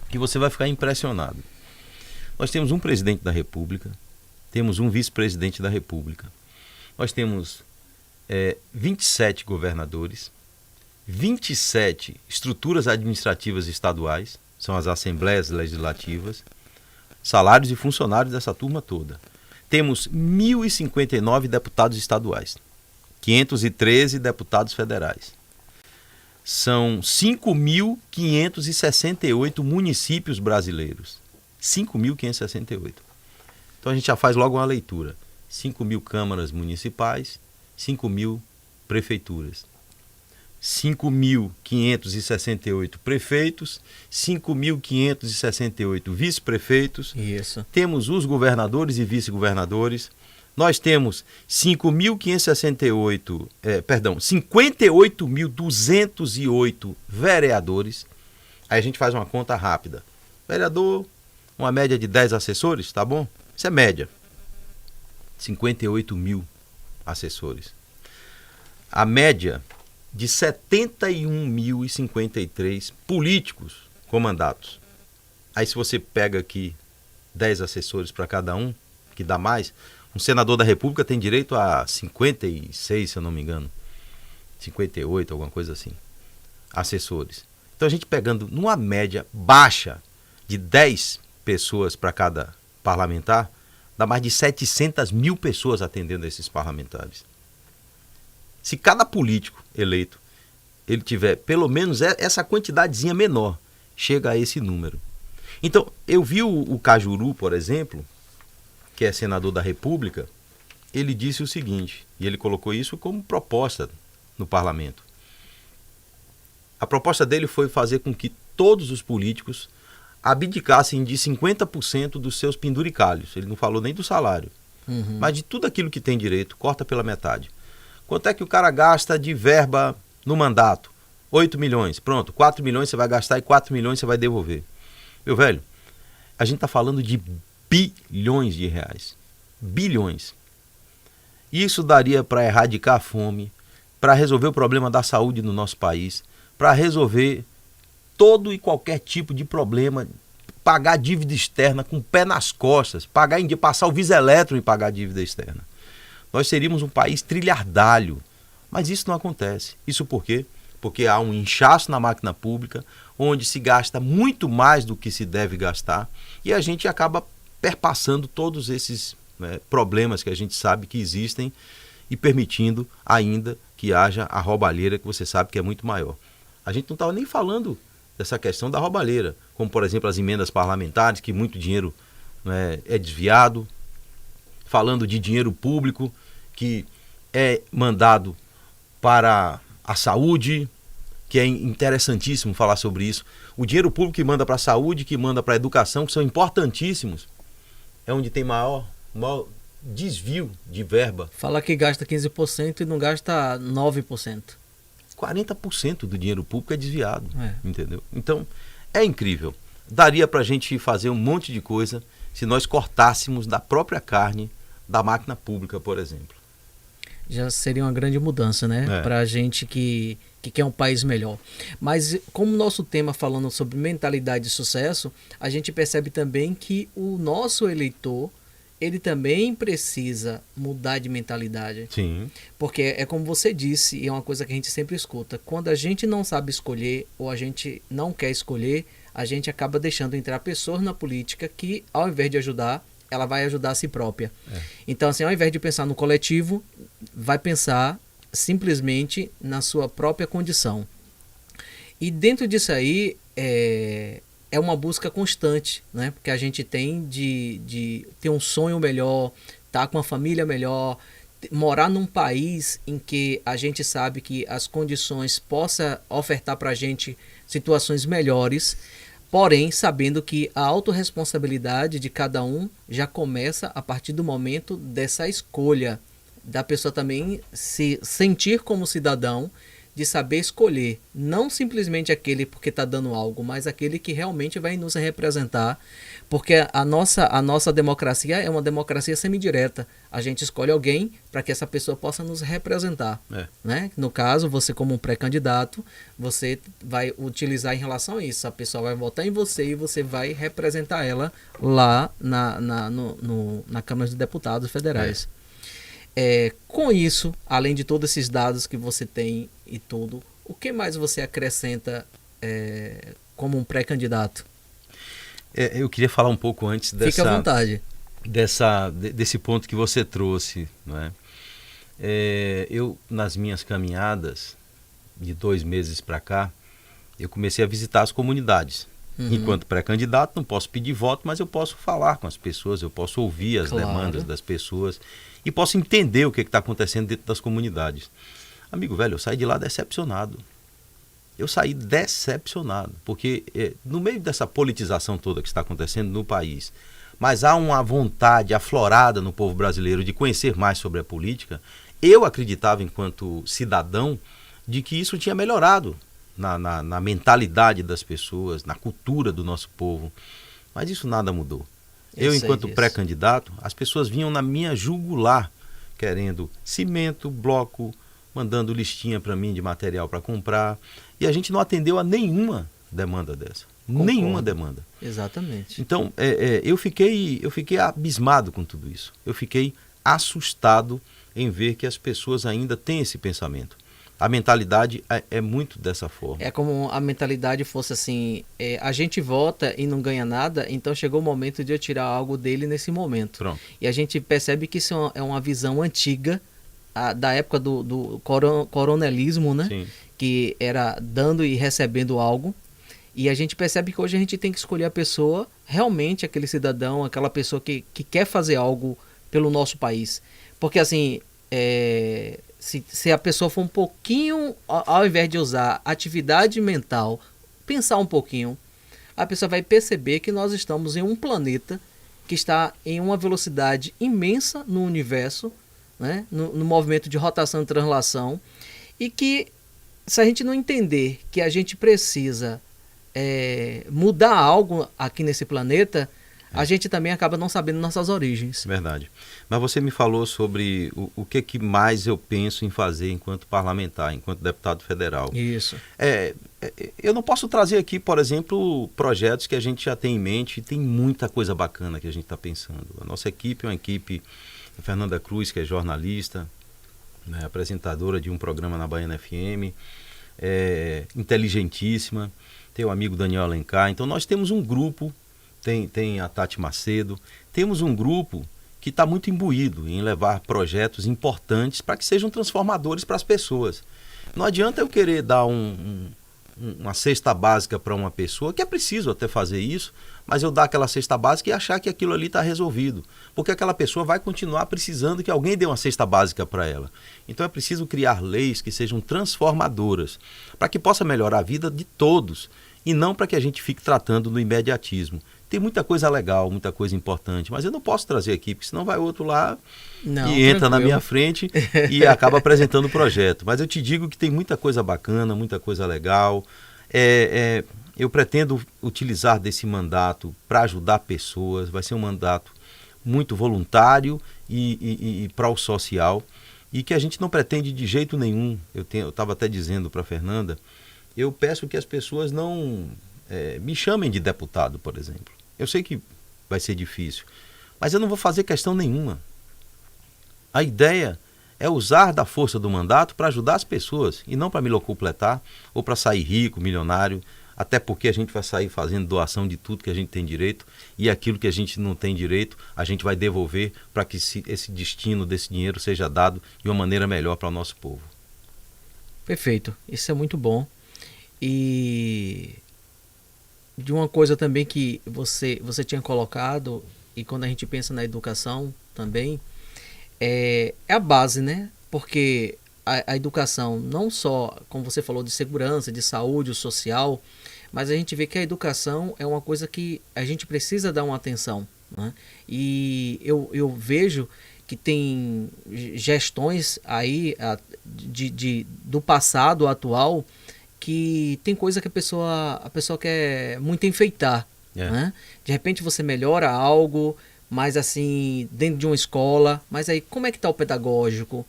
que você vai ficar impressionado. Nós temos um presidente da República, temos um vice-presidente da República, nós temos 27 governadores, 27 estruturas administrativas estaduais, são as assembleias legislativas, salários e funcionários dessa turma toda. Temos 1.059 deputados estaduais, 513 deputados federais. São 5.568 municípios brasileiros. 5.568. Então a gente já faz logo uma leitura. 5.000 câmaras municipais, 5.000 prefeituras. 5.568 prefeitos, 5.568 vice-prefeitos. Isso. Temos os governadores e vice-governadores. Nós temos 58.208 vereadores. Aí a gente faz uma conta rápida. Vereador, uma média de 10 assessores, tá bom? Isso é média. 58 mil assessores. A média de 71.053 políticos com mandatos. Aí se você pega aqui 10 assessores para cada um, que dá mais, um senador da República tem direito a 56, se eu não me engano, 58, alguma coisa assim, assessores. Então a gente pegando numa média baixa de 10 pessoas para cada parlamentar, dá mais de 700 mil pessoas atendendo esses parlamentares. Se cada político eleito ele tiver pelo menos essa quantidadezinha menor, chega a esse número. Então, eu vi o Cajuru, por exemplo, que é senador da República, ele disse o seguinte, e ele colocou isso como proposta no parlamento. A proposta dele foi fazer com que todos os políticos abdicassem de 50% dos seus penduricalhos. Ele não falou nem do salário, mas de tudo aquilo que tem direito, corta pela metade. Quanto é que o cara gasta de verba no mandato? 8 milhões. Pronto, 4 milhões você vai gastar e 4 milhões você vai devolver. Meu velho, a gente está falando de bilhões de reais. Bilhões. Isso daria para erradicar a fome, para resolver o problema da saúde no nosso país, para resolver todo e qualquer tipo de problema, pagar dívida externa com o pé nas costas, passar o Viseletro e pagar a dívida externa. Nós seríamos um país trilhardário, mas isso não acontece. Isso por quê? Porque há um inchaço na máquina pública, onde se gasta muito mais do que se deve gastar, e a gente acaba perpassando todos esses problemas que a gente sabe que existem e permitindo ainda que haja a roubalheira, que você sabe que é muito maior. A gente não estava nem falando dessa questão da roubalheira, como por exemplo as emendas parlamentares, que muito dinheiro é desviado, falando de dinheiro público que é mandado para a saúde, que é interessantíssimo falar sobre isso. O dinheiro público que manda para a saúde, que manda para a educação, que são importantíssimos, é onde tem maior desvio de verba. Fala que gasta 15% e não gasta 9%. 40% do dinheiro público é desviado, entendeu? Então, é incrível. Daria para a gente fazer um monte de coisa se nós cortássemos da própria carne da máquina pública, por exemplo. Já seria uma grande mudança, né? Para a gente que quer um país melhor. Mas como nosso tema falando sobre mentalidade de sucesso, a gente percebe também que o nosso eleitor, ele também precisa mudar de mentalidade. Sim. Porque é como você disse, e é uma coisa que a gente sempre escuta, quando a gente não sabe escolher ou a gente não quer escolher, a gente acaba deixando entrar pessoas na política que, ao invés de ajudar, ela vai ajudar a si própria. Então, assim, ao invés de pensar no coletivo, vai pensar simplesmente na sua própria condição. E dentro disso aí, é uma busca constante, né? Porque a gente tem de ter um sonho melhor, estar com uma família melhor, morar num país em que a gente sabe que as condições possam ofertar para a gente situações melhores, porém sabendo que a autorresponsabilidade de cada um já começa a partir do momento dessa escolha, da pessoa também se sentir como cidadão, de saber escolher, não simplesmente aquele porque está dando algo, mas aquele que realmente vai nos representar, porque a nossa democracia é uma democracia semidireta. A gente escolhe alguém para que essa pessoa possa nos representar. Né? No caso, você como um pré-candidato, você vai utilizar em relação a isso. A pessoa vai votar em você e você vai representar ela lá na Câmara dos Deputados Federais. Com isso, além de todos esses dados que você tem e tudo, o que mais você acrescenta como um pré-candidato? Eu queria falar um pouco antes Fique à vontade. Desse ponto que você trouxe, não é? Eu, nas minhas caminhadas, de 2 meses para cá, eu comecei a visitar as comunidades. Enquanto pré-candidato, não posso pedir voto, mas eu posso falar com as pessoas, eu posso ouvir as demandas das pessoas e posso entender o que está acontecendo dentro das comunidades. Amigo velho, eu saí de lá decepcionado. Eu saí decepcionado, porque no meio dessa politização toda que está acontecendo no país, mas há uma vontade aflorada no povo brasileiro de conhecer mais sobre a política, eu acreditava, enquanto cidadão, de que isso tinha melhorado na mentalidade das pessoas, na cultura do nosso povo. Mas isso nada mudou. Eu enquanto pré-candidato, as pessoas vinham na minha jugular, querendo cimento, bloco, mandando listinha para mim de material para comprar. E a gente não atendeu a nenhuma demanda dessa. Concordo. Nenhuma demanda. Exatamente. Então, eu fiquei abismado com tudo isso. Eu fiquei assustado em ver que as pessoas ainda têm esse pensamento. A mentalidade é muito dessa forma. É como a mentalidade fosse assim, a gente vota e não ganha nada, então chegou o momento de eu tirar algo dele nesse momento. Pronto. E a gente percebe que isso é uma visão antiga, da época do coronelismo, né? Sim. Que era dando e recebendo algo. E a gente percebe que hoje a gente tem que escolher a pessoa, realmente aquele cidadão, aquela pessoa que quer fazer algo pelo nosso país. Porque assim, se a pessoa for um pouquinho, ao invés de usar atividade mental, pensar um pouquinho, a pessoa vai perceber que nós estamos em um planeta que está em uma velocidade imensa no universo, né? no movimento de rotação e translação, e que se a gente não entender que a gente precisa mudar algo aqui nesse planeta, a gente também acaba não sabendo nossas origens. Verdade. Mas você me falou sobre o que mais eu penso em fazer enquanto parlamentar, enquanto deputado federal. Isso. Eu não posso trazer aqui, por exemplo, projetos que a gente já tem em mente, e tem muita coisa bacana que a gente está pensando. A nossa equipe é uma equipe, a Fernanda Cruz, que é jornalista, né, apresentadora de um programa na Baiana FM, inteligentíssima, tem o amigo Daniel Alencar. Então nós temos um grupo, tem a Tati Macedo, temos um grupo que está muito imbuído em levar projetos importantes para que sejam transformadores para as pessoas. Não adianta eu querer dar uma cesta básica para uma pessoa, que é preciso até fazer isso, mas eu dar aquela cesta básica e achar que aquilo ali está resolvido. Porque aquela pessoa vai continuar precisando que alguém dê uma cesta básica para ela. Então é preciso criar leis que sejam transformadoras, para que possa melhorar a vida de todos. e não para que a gente fique tratando no imediatismo. Tem muita coisa legal, muita coisa importante, mas eu não posso trazer aqui, porque senão vai outro lá e entra na minha frente e acaba apresentando o projeto. Mas eu te digo que tem muita coisa bacana, muita coisa legal. Eu pretendo utilizar desse mandato para ajudar pessoas, vai ser um mandato muito voluntário e pró-social, e que a gente não pretende de jeito nenhum. Eu estava até dizendo para a Fernanda, eu peço que as pessoas não me chamem de deputado, por exemplo. Eu sei que vai ser difícil, mas eu não vou fazer questão nenhuma. A ideia é usar da força do mandato para ajudar as pessoas e não para me locupletar ou para sair rico, milionário, até porque a gente vai sair fazendo doação de tudo que a gente tem direito e aquilo que a gente não tem direito a gente vai devolver para que esse destino desse dinheiro seja dado de uma maneira melhor para o nosso povo. Perfeito, isso é muito bom. E de uma coisa também que você tinha colocado, e quando a gente pensa na educação também, é a base, né? Porque a educação, não só, como você falou, de segurança, de saúde, social, mas a gente vê que a educação é uma coisa que a gente precisa dar uma atenção, né? E eu vejo que tem gestões aí do passado atual que tem coisa que a pessoa quer muito enfeitar, né? De repente você melhora algo, mas assim, dentro de uma escola, mas aí como é que está o pedagógico?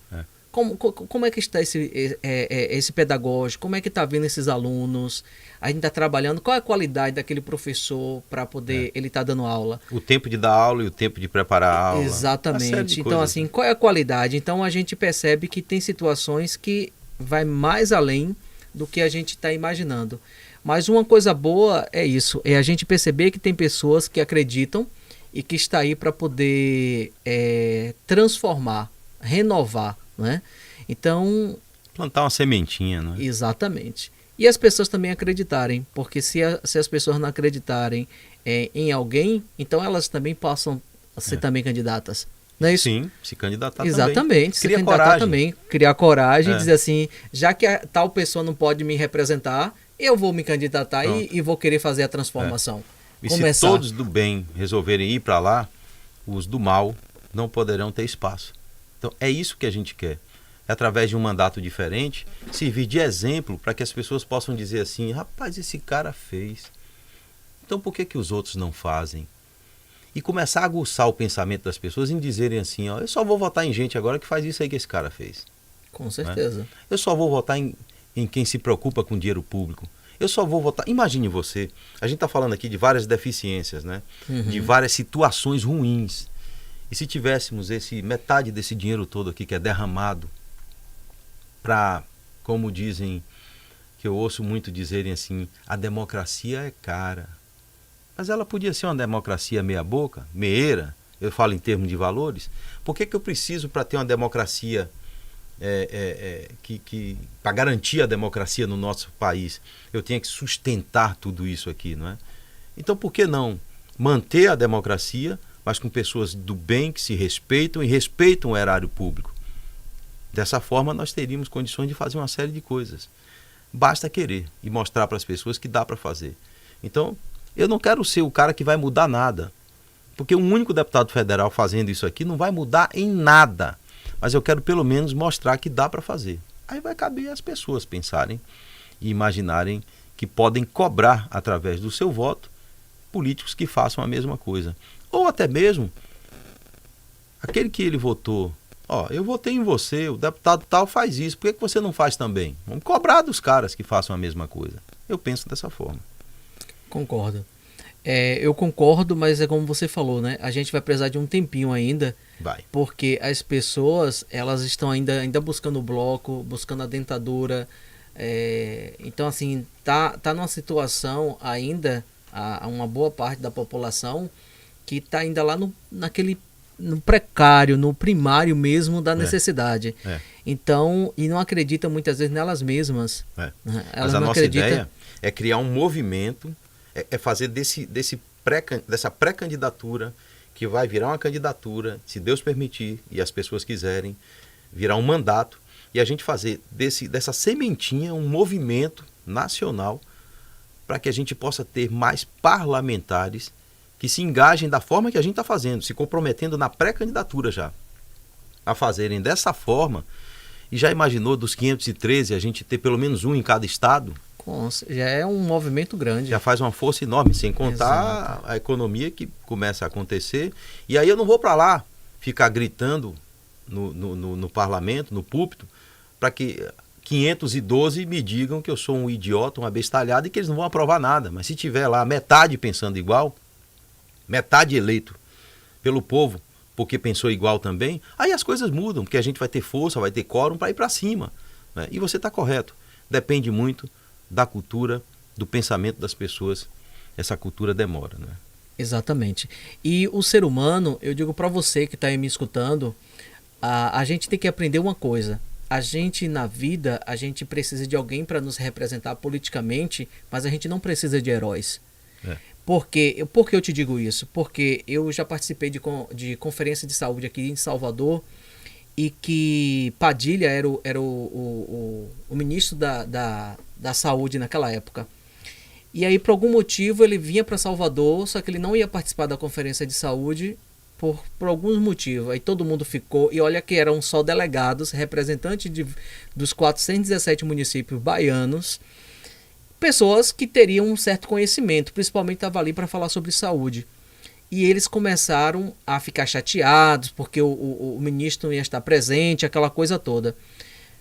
Como é que está esse pedagógico? Como é que está vindo esses alunos? A gente está trabalhando, qual é a qualidade daquele professor para poder ele estar dando aula? O tempo de dar aula e o tempo de preparar a aula. Exatamente. Então, assim, qual é a qualidade? Então a gente percebe que tem situações que vai mais além do que a gente está imaginando. Mas uma coisa boa é isso, é a gente perceber que tem pessoas que acreditam e que está aí para poder transformar, renovar, né? Então... plantar uma sementinha, né? Exatamente. E as pessoas também acreditarem, porque se as pessoas não acreditarem em alguém, então elas também possam ser também candidatas. Não é isso? Sim, se candidatar exatamente, também. Se candidatar também, criar coragem, dizer assim, já que tal pessoa não pode me representar, eu vou me candidatar e vou querer fazer a transformação. E se todos do bem resolverem ir para lá, os do mal não poderão ter espaço. Então é isso que a gente quer. É através de um mandato diferente, servir de exemplo para que as pessoas possam dizer assim, rapaz, esse cara fez. Então por que os outros não fazem? E começar a aguçar o pensamento das pessoas em dizerem assim, ó, eu só vou votar em gente agora que faz isso aí que esse cara fez. Com certeza. Né? Eu só vou votar em quem se preocupa com dinheiro público. Eu só vou votar... Imagine você, a gente está falando aqui de várias deficiências, né? De várias situações ruins. E se tivéssemos metade desse dinheiro todo aqui que é derramado para, como dizem, que eu ouço muito dizerem assim, a democracia é cara. Mas ela podia ser uma democracia meia boca, meieira, eu falo em termos de valores. Por que eu preciso, para ter uma democracia, para garantir a democracia no nosso país, eu tenho que sustentar tudo isso aqui, não é? Então por que não manter a democracia, mas com pessoas do bem que se respeitam e respeitam o erário público? Dessa forma nós teríamos condições de fazer uma série de coisas. Basta querer e mostrar para as pessoas que dá para fazer. Então, eu não quero ser o cara que vai mudar nada, porque um único deputado federal fazendo isso aqui não vai mudar em nada, mas eu quero pelo menos mostrar que dá para fazer. Aí vai caber às pessoas pensarem e imaginarem que podem cobrar, através do seu voto, políticos que façam a mesma coisa. Ou até mesmo, aquele que ele votou, ó, eu votei em você, o deputado tal faz isso, por que você não faz também? Vamos cobrar dos caras que façam a mesma coisa. Eu penso dessa forma. Concordo. Eu concordo, mas é como você falou, né? A gente vai precisar de um tempinho ainda, porque as pessoas, elas estão ainda buscando o bloco, buscando a dentadura. Então, assim, tá numa situação ainda, uma boa parte da população que está ainda lá no precário, no primário mesmo da necessidade. Então, e não acredita muitas vezes nelas mesmas. Mas a nossa ideia é criar um movimento, é fazer dessa pré-candidatura, que vai virar uma candidatura, se Deus permitir e as pessoas quiserem, virar um mandato, e a gente fazer dessa sementinha um movimento nacional para que a gente possa ter mais parlamentares que se engajem da forma que a gente está fazendo, se comprometendo na pré-candidatura já, a fazerem dessa forma. E já imaginou dos 513 a gente ter pelo menos um em cada estado? Já é um movimento grande. Já faz uma força enorme, sem contar Exato. a economia que começa a acontecer. E aí eu não vou para lá ficar gritando no parlamento, no púlpito, para que 512 me digam que eu sou um idiota, um abestalhado e que eles não vão aprovar nada. Mas se tiver lá metade pensando igual, metade eleito pelo povo, porque pensou igual também, aí as coisas mudam, porque a gente vai ter força, vai ter quórum para ir para cima, né? E você está correto. Depende muito da cultura, do pensamento das pessoas. Essa cultura demora, né? Exatamente. E o ser humano, eu digo para você que está aí me escutando, a gente tem que aprender uma coisa. A gente, na vida, a gente precisa de alguém para nos representar politicamente, mas a gente não precisa de heróis. Por que eu te digo isso? Porque eu já participei de conferência de saúde aqui em Salvador, e que Padilha era o ministro da saúde naquela época. E aí, por algum motivo, ele vinha para Salvador, só que ele não ia participar da conferência de saúde por alguns motivos. Aí todo mundo ficou, e olha que eram só delegados, representantes dos 417 municípios baianos, pessoas que teriam um certo conhecimento, principalmente estava ali para falar sobre saúde. E eles começaram a ficar chateados porque o ministro não ia estar presente, aquela coisa toda.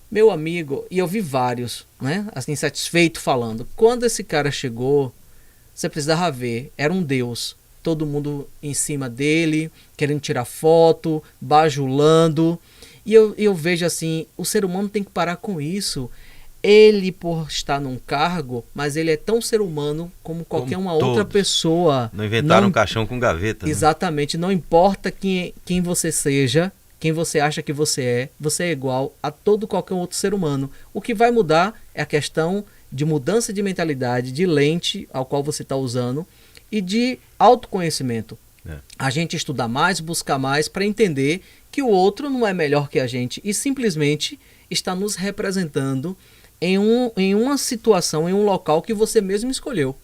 Meu amigo, e eu vi vários, né, assim, insatisfeitos falando. Quando esse cara chegou, você precisava ver, era um deus. Todo mundo em cima dele, querendo tirar foto, bajulando. E eu vejo assim, o ser humano tem que parar com isso. Ele, por estar num cargo, mas ele é tão ser humano como qualquer uma outra pessoa. Não inventaram um caixão com gaveta. Exatamente. Né? Não importa quem você seja, quem você acha que você é igual a todo qualquer outro ser humano. O que vai mudar é a questão de mudança de mentalidade, de lente ao qual você está usando e de autoconhecimento. A gente estudar mais, buscar mais para entender que o outro não é melhor que a gente e simplesmente está nos representando em uma situação, em um local que você mesmo escolheu.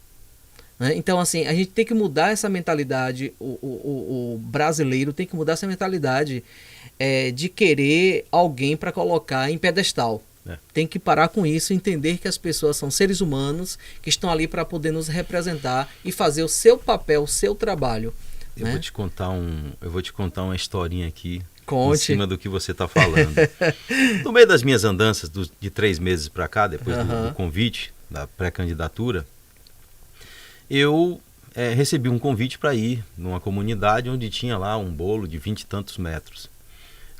Né? Então, assim, a gente tem que mudar essa mentalidade, o brasileiro tem que mudar essa mentalidade de querer alguém para colocar em pedestal. Tem que parar com isso e entender que as pessoas são seres humanos que estão ali para poder nos representar e fazer o seu papel, o seu trabalho. Eu vou te contar uma historinha aqui. Conte. Em cima do que você está falando. No meio das minhas andanças de 3 meses para cá, depois do convite, da pré-candidatura, eu recebi um convite para ir numa comunidade onde tinha lá um bolo de 20 e tantos metros.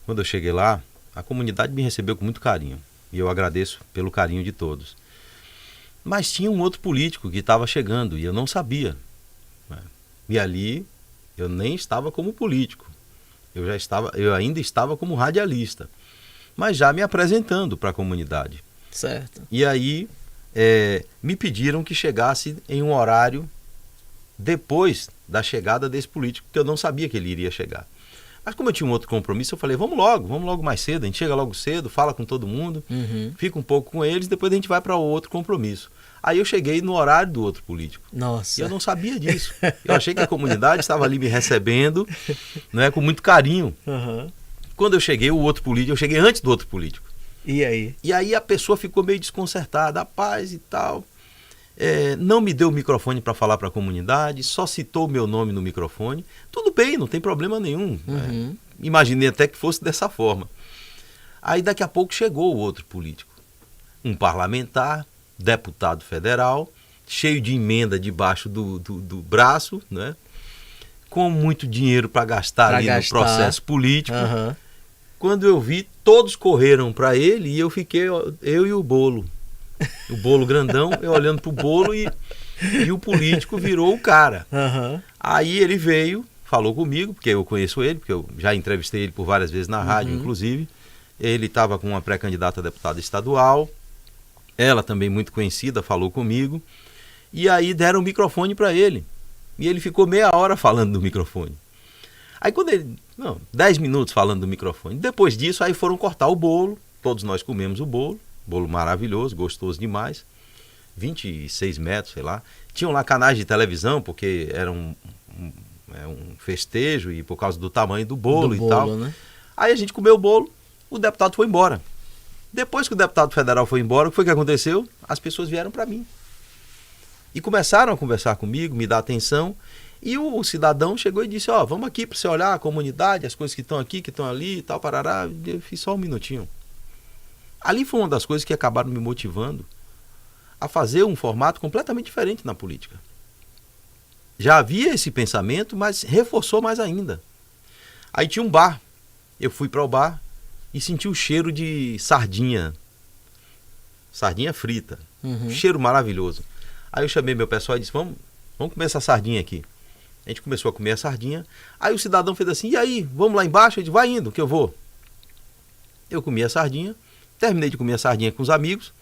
Quando eu cheguei lá, a comunidade me recebeu com muito carinho. E eu agradeço pelo carinho de todos. Mas tinha um outro político que estava chegando e eu não sabia. E ali eu nem estava como político. Eu ainda estava como radialista, mas já me apresentando para a comunidade. Certo. E aí me pediram que chegasse em um horário depois da chegada desse político, porque eu não sabia que ele iria chegar. Mas como eu tinha um outro compromisso, eu falei, vamos logo mais cedo, a gente chega logo cedo, fala com todo mundo, fica um pouco com eles, depois a gente vai para o outro compromisso. Aí eu cheguei no horário do outro político. Nossa. E eu não sabia disso. Eu achei que a comunidade estava ali me recebendo, né, com muito carinho. Quando eu cheguei, eu cheguei antes do outro político. E aí? E aí a pessoa ficou meio desconcertada, paz e tal. Não me deu o microfone para falar para a comunidade, só citou o meu nome no microfone. Tudo bem, não tem problema nenhum. Imaginei até que fosse dessa forma. Aí daqui a pouco chegou o outro político. Um parlamentar, deputado federal, cheio de emenda debaixo do braço, né? Com muito dinheiro para gastar ali no processo político. Quando eu vi, todos correram para ele e eu fiquei, eu e o bolo. O bolo grandão, eu olhando pro bolo e o político virou o cara. Aí ele veio, falou comigo, porque eu conheço ele, porque eu já entrevistei ele por várias vezes na rádio, inclusive. Ele estava com uma pré-candidata a deputada estadual. Ela também muito conhecida, falou comigo. E aí deram o microfone para ele. E ele ficou meia hora falando do microfone. Aí 10 minutos falando do microfone. Depois disso, aí foram cortar o bolo. Todos nós comemos o bolo. Bolo maravilhoso, gostoso demais. 26 metros, sei lá. Tinham lá canais de televisão, porque era um festejo e por causa do tamanho do bolo e tal. Né? Aí a gente comeu o bolo, o deputado foi embora. Depois que o deputado federal foi embora, o que foi que aconteceu? As pessoas vieram para mim. E começaram a conversar comigo, me dar atenção. E o cidadão chegou e disse, vamos aqui para você olhar a comunidade, as coisas que estão aqui, que estão ali e tal, parará. Eu fiz só um minutinho. Ali foi uma das coisas que acabaram me motivando a fazer um formato completamente diferente na política. Já havia esse pensamento, mas reforçou mais ainda. Aí tinha um bar. Eu fui para o bar e senti o cheiro de sardinha. Sardinha frita. Um cheiro maravilhoso. Aí eu chamei meu pessoal e disse, vamos comer essa sardinha aqui. A gente começou a comer a sardinha. Aí o cidadão fez assim, e aí, vamos lá embaixo? Eu disse, vai indo, que eu vou. Eu comi a sardinha, terminei de comer a sardinha com os amigos.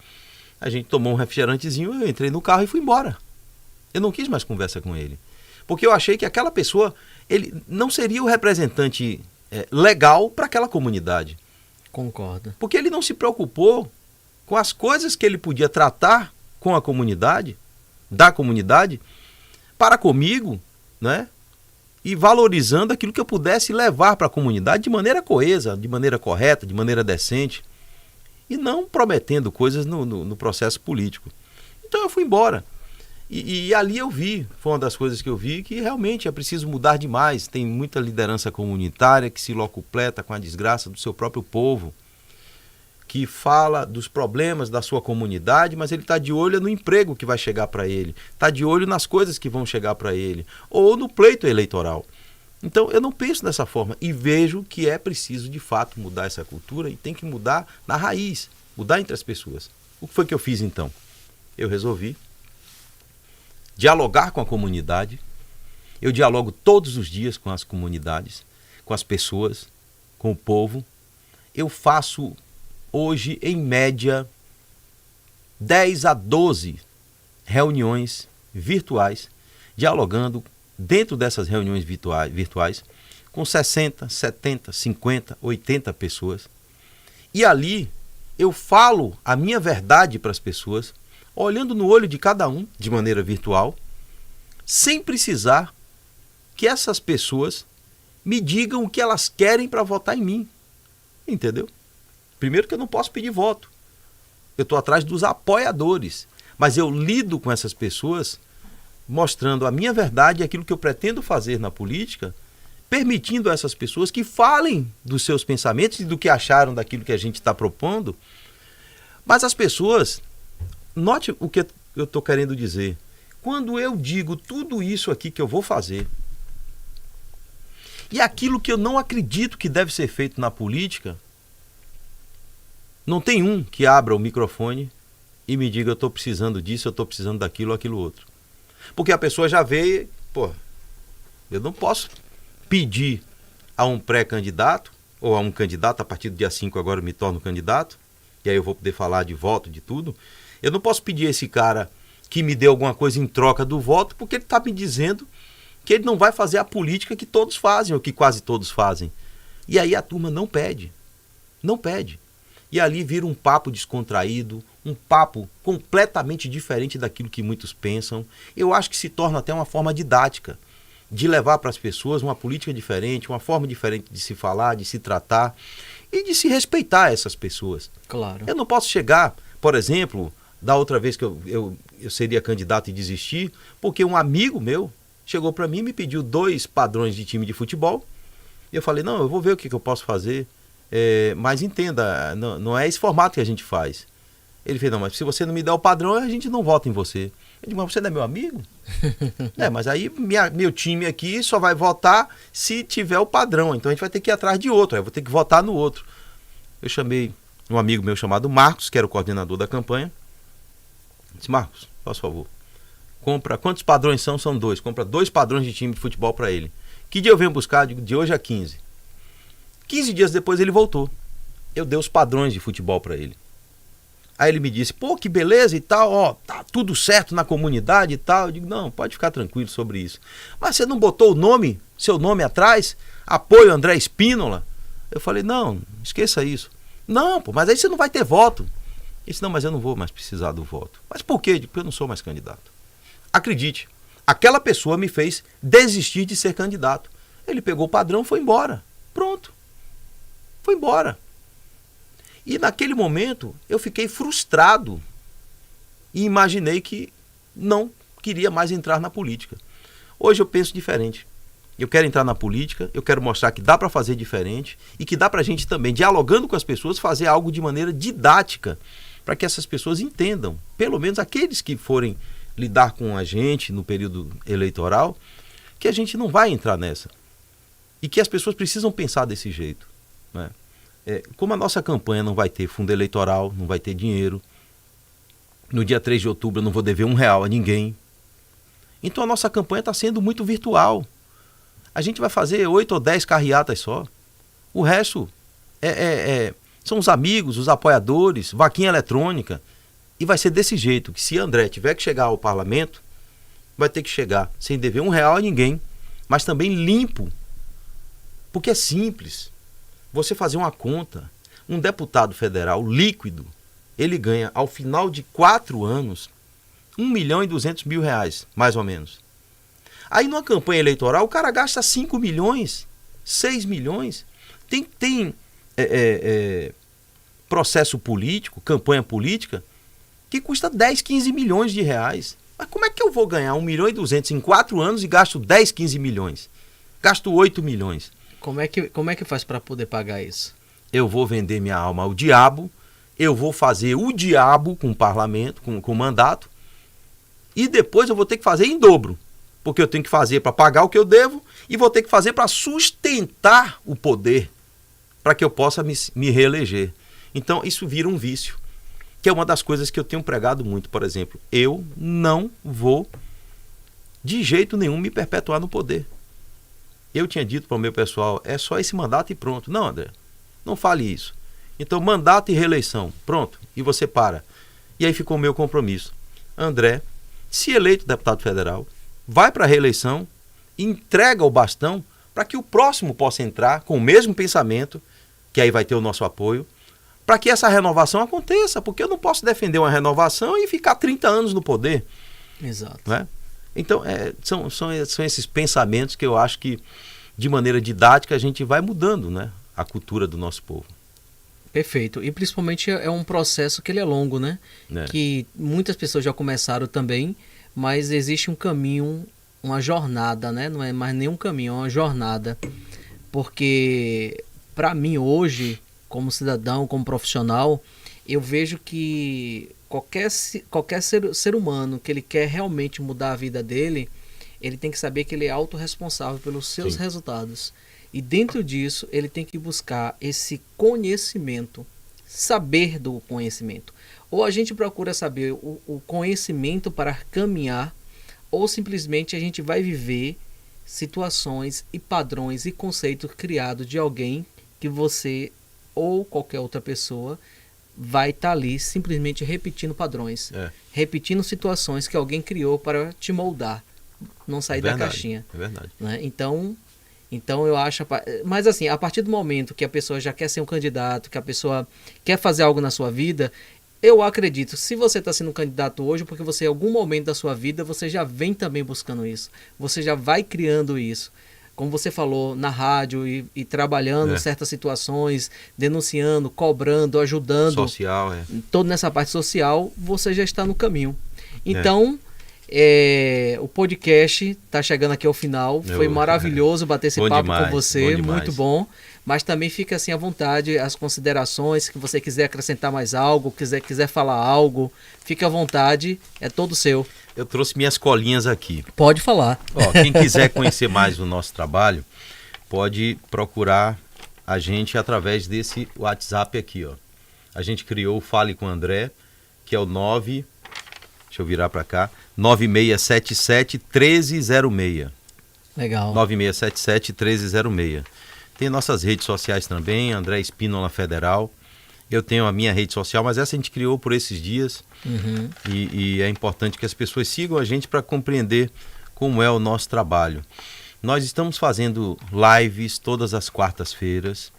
A gente tomou um refrigerantezinho, eu entrei no carro e fui embora. Eu não quis mais conversa com ele. Porque eu achei que aquela pessoa, ele não seria o representante legal para aquela comunidade. Concordo. Porque ele não se preocupou com as coisas que ele podia tratar com a comunidade, da comunidade, para comigo, né? E valorizando aquilo que eu pudesse levar para a comunidade de maneira coesa, de maneira correta, de maneira decente. E não prometendo coisas no processo político. Então eu fui embora. E ali eu vi, foi uma das coisas que eu vi, que realmente é preciso mudar demais. Tem muita liderança comunitária que se locupleta com a desgraça do seu próprio povo, que fala dos problemas da sua comunidade, mas ele está de olho no emprego que vai chegar para ele, está de olho nas coisas que vão chegar para ele, ou no pleito eleitoral. Então eu não penso dessa forma e vejo que é preciso de fato mudar essa cultura e tem que mudar na raiz, mudar entre as pessoas. O que foi que eu fiz então? Eu resolvi dialogar com a comunidade. Eu dialogo todos os dias com as comunidades, com as pessoas, com o povo. Eu faço hoje, em média, 10 a 12 reuniões virtuais, dialogando dentro dessas reuniões virtuais com 60, 70, 50, 80 pessoas. E ali eu falo a minha verdade para as pessoas, olhando no olho de cada um, de maneira virtual, sem precisar que essas pessoas me digam o que elas querem para votar em mim. Entendeu? Primeiro que eu não posso pedir voto. Eu estou atrás dos apoiadores. Mas eu lido com essas pessoas mostrando a minha verdade e aquilo que eu pretendo fazer na política, permitindo a essas pessoas que falem dos seus pensamentos e do que acharam daquilo que a gente está propondo. Mas as pessoas, note o que eu estou querendo dizer. Quando eu digo tudo isso aqui que eu vou fazer, e aquilo que eu não acredito que deve ser feito na política, não tem um que abra o microfone e me diga eu estou precisando disso, eu estou precisando daquilo ou aquilo outro. Porque a pessoa já veio, eu não posso pedir a um pré-candidato, ou a um candidato, a partir do dia 5 agora eu me torno candidato, e aí eu vou poder falar de voto, de tudo. Eu não posso pedir a esse cara que me dê alguma coisa em troca do voto, porque ele está me dizendo que ele não vai fazer a política que todos fazem, ou que quase todos fazem. E aí a turma não pede. Não pede. E ali vira um papo descontraído, um papo completamente diferente daquilo que muitos pensam. Eu acho que se torna até uma forma didática de levar para as pessoas uma política diferente, uma forma diferente de se falar, de se tratar e de se respeitar essas pessoas. Claro. Eu não posso chegar, por exemplo, da outra vez que eu seria candidato e desistir, porque um amigo meu chegou para mim e me pediu 2 padrões de time de futebol. E eu falei, não, eu vou ver o que eu posso fazer. Mas entenda, não é esse formato que a gente faz. Ele fez, não, mas se você não me der o padrão, a gente não vota em você. Eu digo, mas você não é meu amigo? Mas aí meu time aqui só vai votar se tiver o padrão. Então a gente vai ter que ir atrás de outro, aí eu vou ter que votar no outro. Eu chamei um amigo meu chamado Marcos, que era o coordenador da campanha. Disse, Marcos, por favor, compra, quantos padrões são? São 2. Compra 2 padrões de time de futebol para ele. Que dia eu venho buscar? De hoje a 15. 15 dias depois ele voltou. Eu dei os padrões de futebol para ele. Aí ele me disse, que beleza e tal, tá tudo certo na comunidade e tal. Eu digo, não, pode ficar tranquilo sobre isso. Mas você não botou seu nome atrás? Apoio André Spínola? Eu falei, não, esqueça isso. Não, mas aí você não vai ter voto. Ele disse, não, mas eu não vou mais precisar do voto. Mas por quê? Porque eu não sou mais candidato. Acredite, aquela pessoa me fez desistir de ser candidato. Ele pegou o padrão e foi embora. Pronto. Foi embora. E naquele momento eu fiquei frustrado e imaginei que não queria mais entrar na política. Hoje eu penso diferente. Eu quero entrar na política, eu quero mostrar que dá para fazer diferente e que dá para a gente também, dialogando com as pessoas, fazer algo de maneira didática para que essas pessoas entendam, pelo menos aqueles que forem lidar com a gente no período eleitoral, que a gente não vai entrar nessa. E que as pessoas precisam pensar desse jeito, né? Como a nossa campanha não vai ter fundo eleitoral, não vai ter dinheiro, no dia 3 de outubro eu não vou dever R$1 a ninguém. Então a nossa campanha está sendo muito virtual. A gente vai fazer 8 ou 10 carreatas só. O resto são os amigos, os apoiadores, vaquinha eletrônica. E vai ser desse jeito, que se André tiver que chegar ao parlamento, vai ter que chegar sem dever R$1 a ninguém, mas também limpo. Porque é simples. Você fazer uma conta, um deputado federal líquido, ele ganha ao final de 4 anos R$1.200.000, mais ou menos. Aí numa campanha eleitoral o cara gasta 5 milhões, 6 milhões. Tem processo político, campanha política, que custa 10, 15 milhões de reais. Mas como é que eu vou ganhar 1.200.000 em 4 anos e gasto 10, 15 milhões? Gasto 8 milhões. Como é que faz para poder pagar isso? Eu vou vender minha alma ao diabo, eu vou fazer o diabo com o parlamento, com o mandato, e depois eu vou ter que fazer em dobro. Porque eu tenho que fazer para pagar o que eu devo e vou ter que fazer para sustentar o poder, para que eu possa me reeleger. Então isso vira um vício, que é uma das coisas que eu tenho pregado muito. Por exemplo, eu não vou de jeito nenhum me perpetuar no poder. Eu tinha dito para o meu pessoal, é só esse mandato e pronto. Não, André, não fale isso. Então, mandato e reeleição, pronto, e você para. E aí ficou o meu compromisso. André, se eleito deputado federal, vai para a reeleição, entrega o bastão para que o próximo possa entrar com o mesmo pensamento, que aí vai ter o nosso apoio, para que essa renovação aconteça, porque eu não posso defender uma renovação e ficar 30 anos no poder. Exato. Né? Então, são esses pensamentos que eu acho que, de maneira didática, a gente vai mudando, né, a cultura do nosso povo. Perfeito. E principalmente é um processo que ele é longo, né? Que muitas pessoas já começaram também, mas existe um caminho, uma jornada, né? Não é mais nenhum caminho, é uma jornada. Porque, para mim, hoje, como cidadão, como profissional, eu vejo que qualquer ser humano que ele quer realmente mudar a vida dele, ele tem que saber que ele é autorresponsável pelos seus Sim. resultados. E dentro disso, ele tem que buscar esse conhecimento, saber do conhecimento. Ou a gente procura saber o conhecimento para caminhar, ou simplesmente a gente vai viver situações e padrões e conceitos criados de alguém que você ou qualquer outra pessoa vai estar ali simplesmente repetindo padrões, repetindo situações que alguém criou para te moldar, não sair da caixinha. É verdade. Né? Então eu acho, mas assim, a partir do momento que a pessoa já quer ser um candidato, que a pessoa quer fazer algo na sua vida, eu acredito, se você está sendo um candidato hoje, porque você em algum momento da sua vida, você já vem também buscando isso, você já vai criando isso. Como você falou, na rádio e trabalhando em certas situações, denunciando, cobrando, ajudando. Social, Toda nessa parte social, você já está no caminho. Então, o podcast está chegando aqui ao final. Foi maravilhoso bater esse papo com você, muito bom. Mas também fica assim à vontade, as considerações, que você quiser acrescentar mais algo, quiser falar algo, fica à vontade, é todo seu. Eu trouxe minhas colinhas aqui. Pode falar. Quem quiser conhecer mais o nosso trabalho, pode procurar a gente através desse WhatsApp aqui. A gente criou o Fale com André, que é o 9... Deixa eu virar para cá. 9677-1306. Legal. 9677-1306. Tem nossas redes sociais também, André Spínola Federal. Eu tenho a minha rede social, mas essa a gente criou por esses dias. E é importante que as pessoas sigam a gente para compreender como é o nosso trabalho. Nós estamos fazendo lives todas as quartas-feiras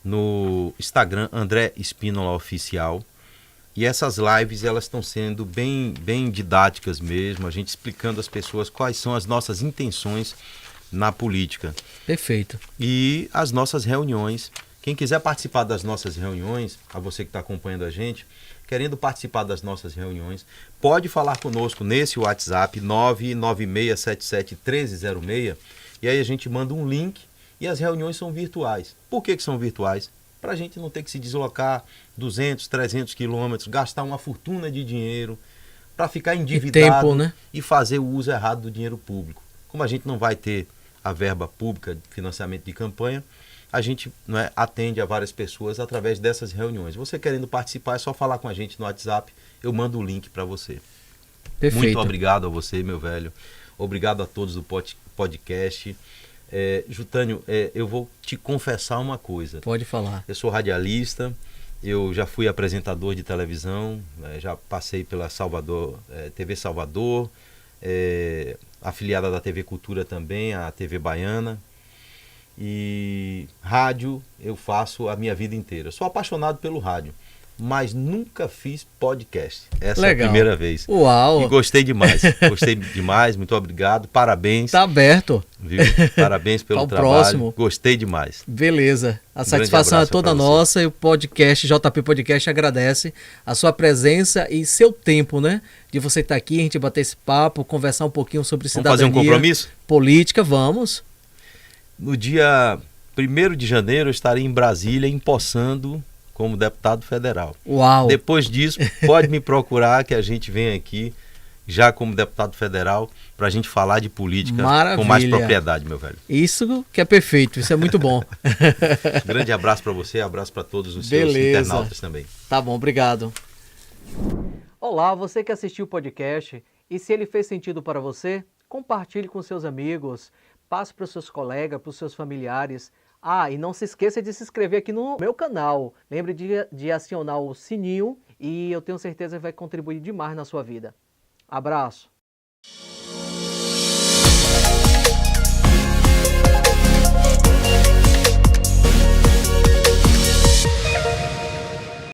no Instagram André Spínola Oficial. E essas lives, elas estão sendo bem didáticas mesmo, a gente explicando às pessoas quais são as nossas intenções na política. Perfeito. E as nossas reuniões. Quem quiser participar das nossas reuniões, a você que está acompanhando a gente, querendo participar das nossas reuniões, pode falar conosco nesse WhatsApp 996771306, e aí a gente manda um link e as reuniões são virtuais. Por que são virtuais? Para a gente não ter que se deslocar 200, 300 quilômetros, gastar uma fortuna de dinheiro para ficar endividado e tempo, né? E fazer o uso errado do dinheiro público. Como a gente não vai ter a verba pública de financiamento de campanha, a gente, não é, atende a várias pessoas através dessas reuniões. Você querendo participar, é só falar com a gente no WhatsApp, eu mando o link para você. Perfeito. Muito obrigado a você, meu velho. Obrigado a todos do podcast. Jutânio, eu vou te confessar uma coisa. Pode falar. Eu sou radialista, eu já fui apresentador de televisão, já passei pela TV Salvador, afiliada da TV Cultura também, a TV Baiana. E rádio eu faço a minha vida inteira. Sou apaixonado pelo rádio, mas nunca fiz podcast. Essa Legal. É a primeira vez. Uau! E gostei demais. Gostei demais, muito obrigado. Parabéns. Tá aberto. Viu? Parabéns pelo Ao trabalho. próximo. Gostei demais. Beleza. A grande satisfação é abraço toda pra você. nossa e o podcast, JP Podcast, agradece a sua presença e seu tempo, né? De você estar aqui, a gente bater esse papo, conversar um pouquinho sobre Vamos cidadania. fazer um compromisso? Política, vamos. No dia 1º de janeiro eu estarei em Brasília empossando como deputado federal. Uau! Depois disso, pode me procurar que a gente vem aqui já como deputado federal para a gente falar de política Maravilha. com mais propriedade, meu velho. Isso que é perfeito, isso é muito bom. Grande abraço para você, abraço para todos os Beleza. seus internautas também. Tá bom, obrigado. Olá, você que assistiu o podcast, e se ele fez sentido para você, compartilhe com seus amigos, passe para os seus colegas, para os seus familiares. Ah, e não se esqueça de se inscrever aqui no meu canal. Lembre de acionar o sininho e eu tenho certeza que vai contribuir demais na sua vida. Abraço!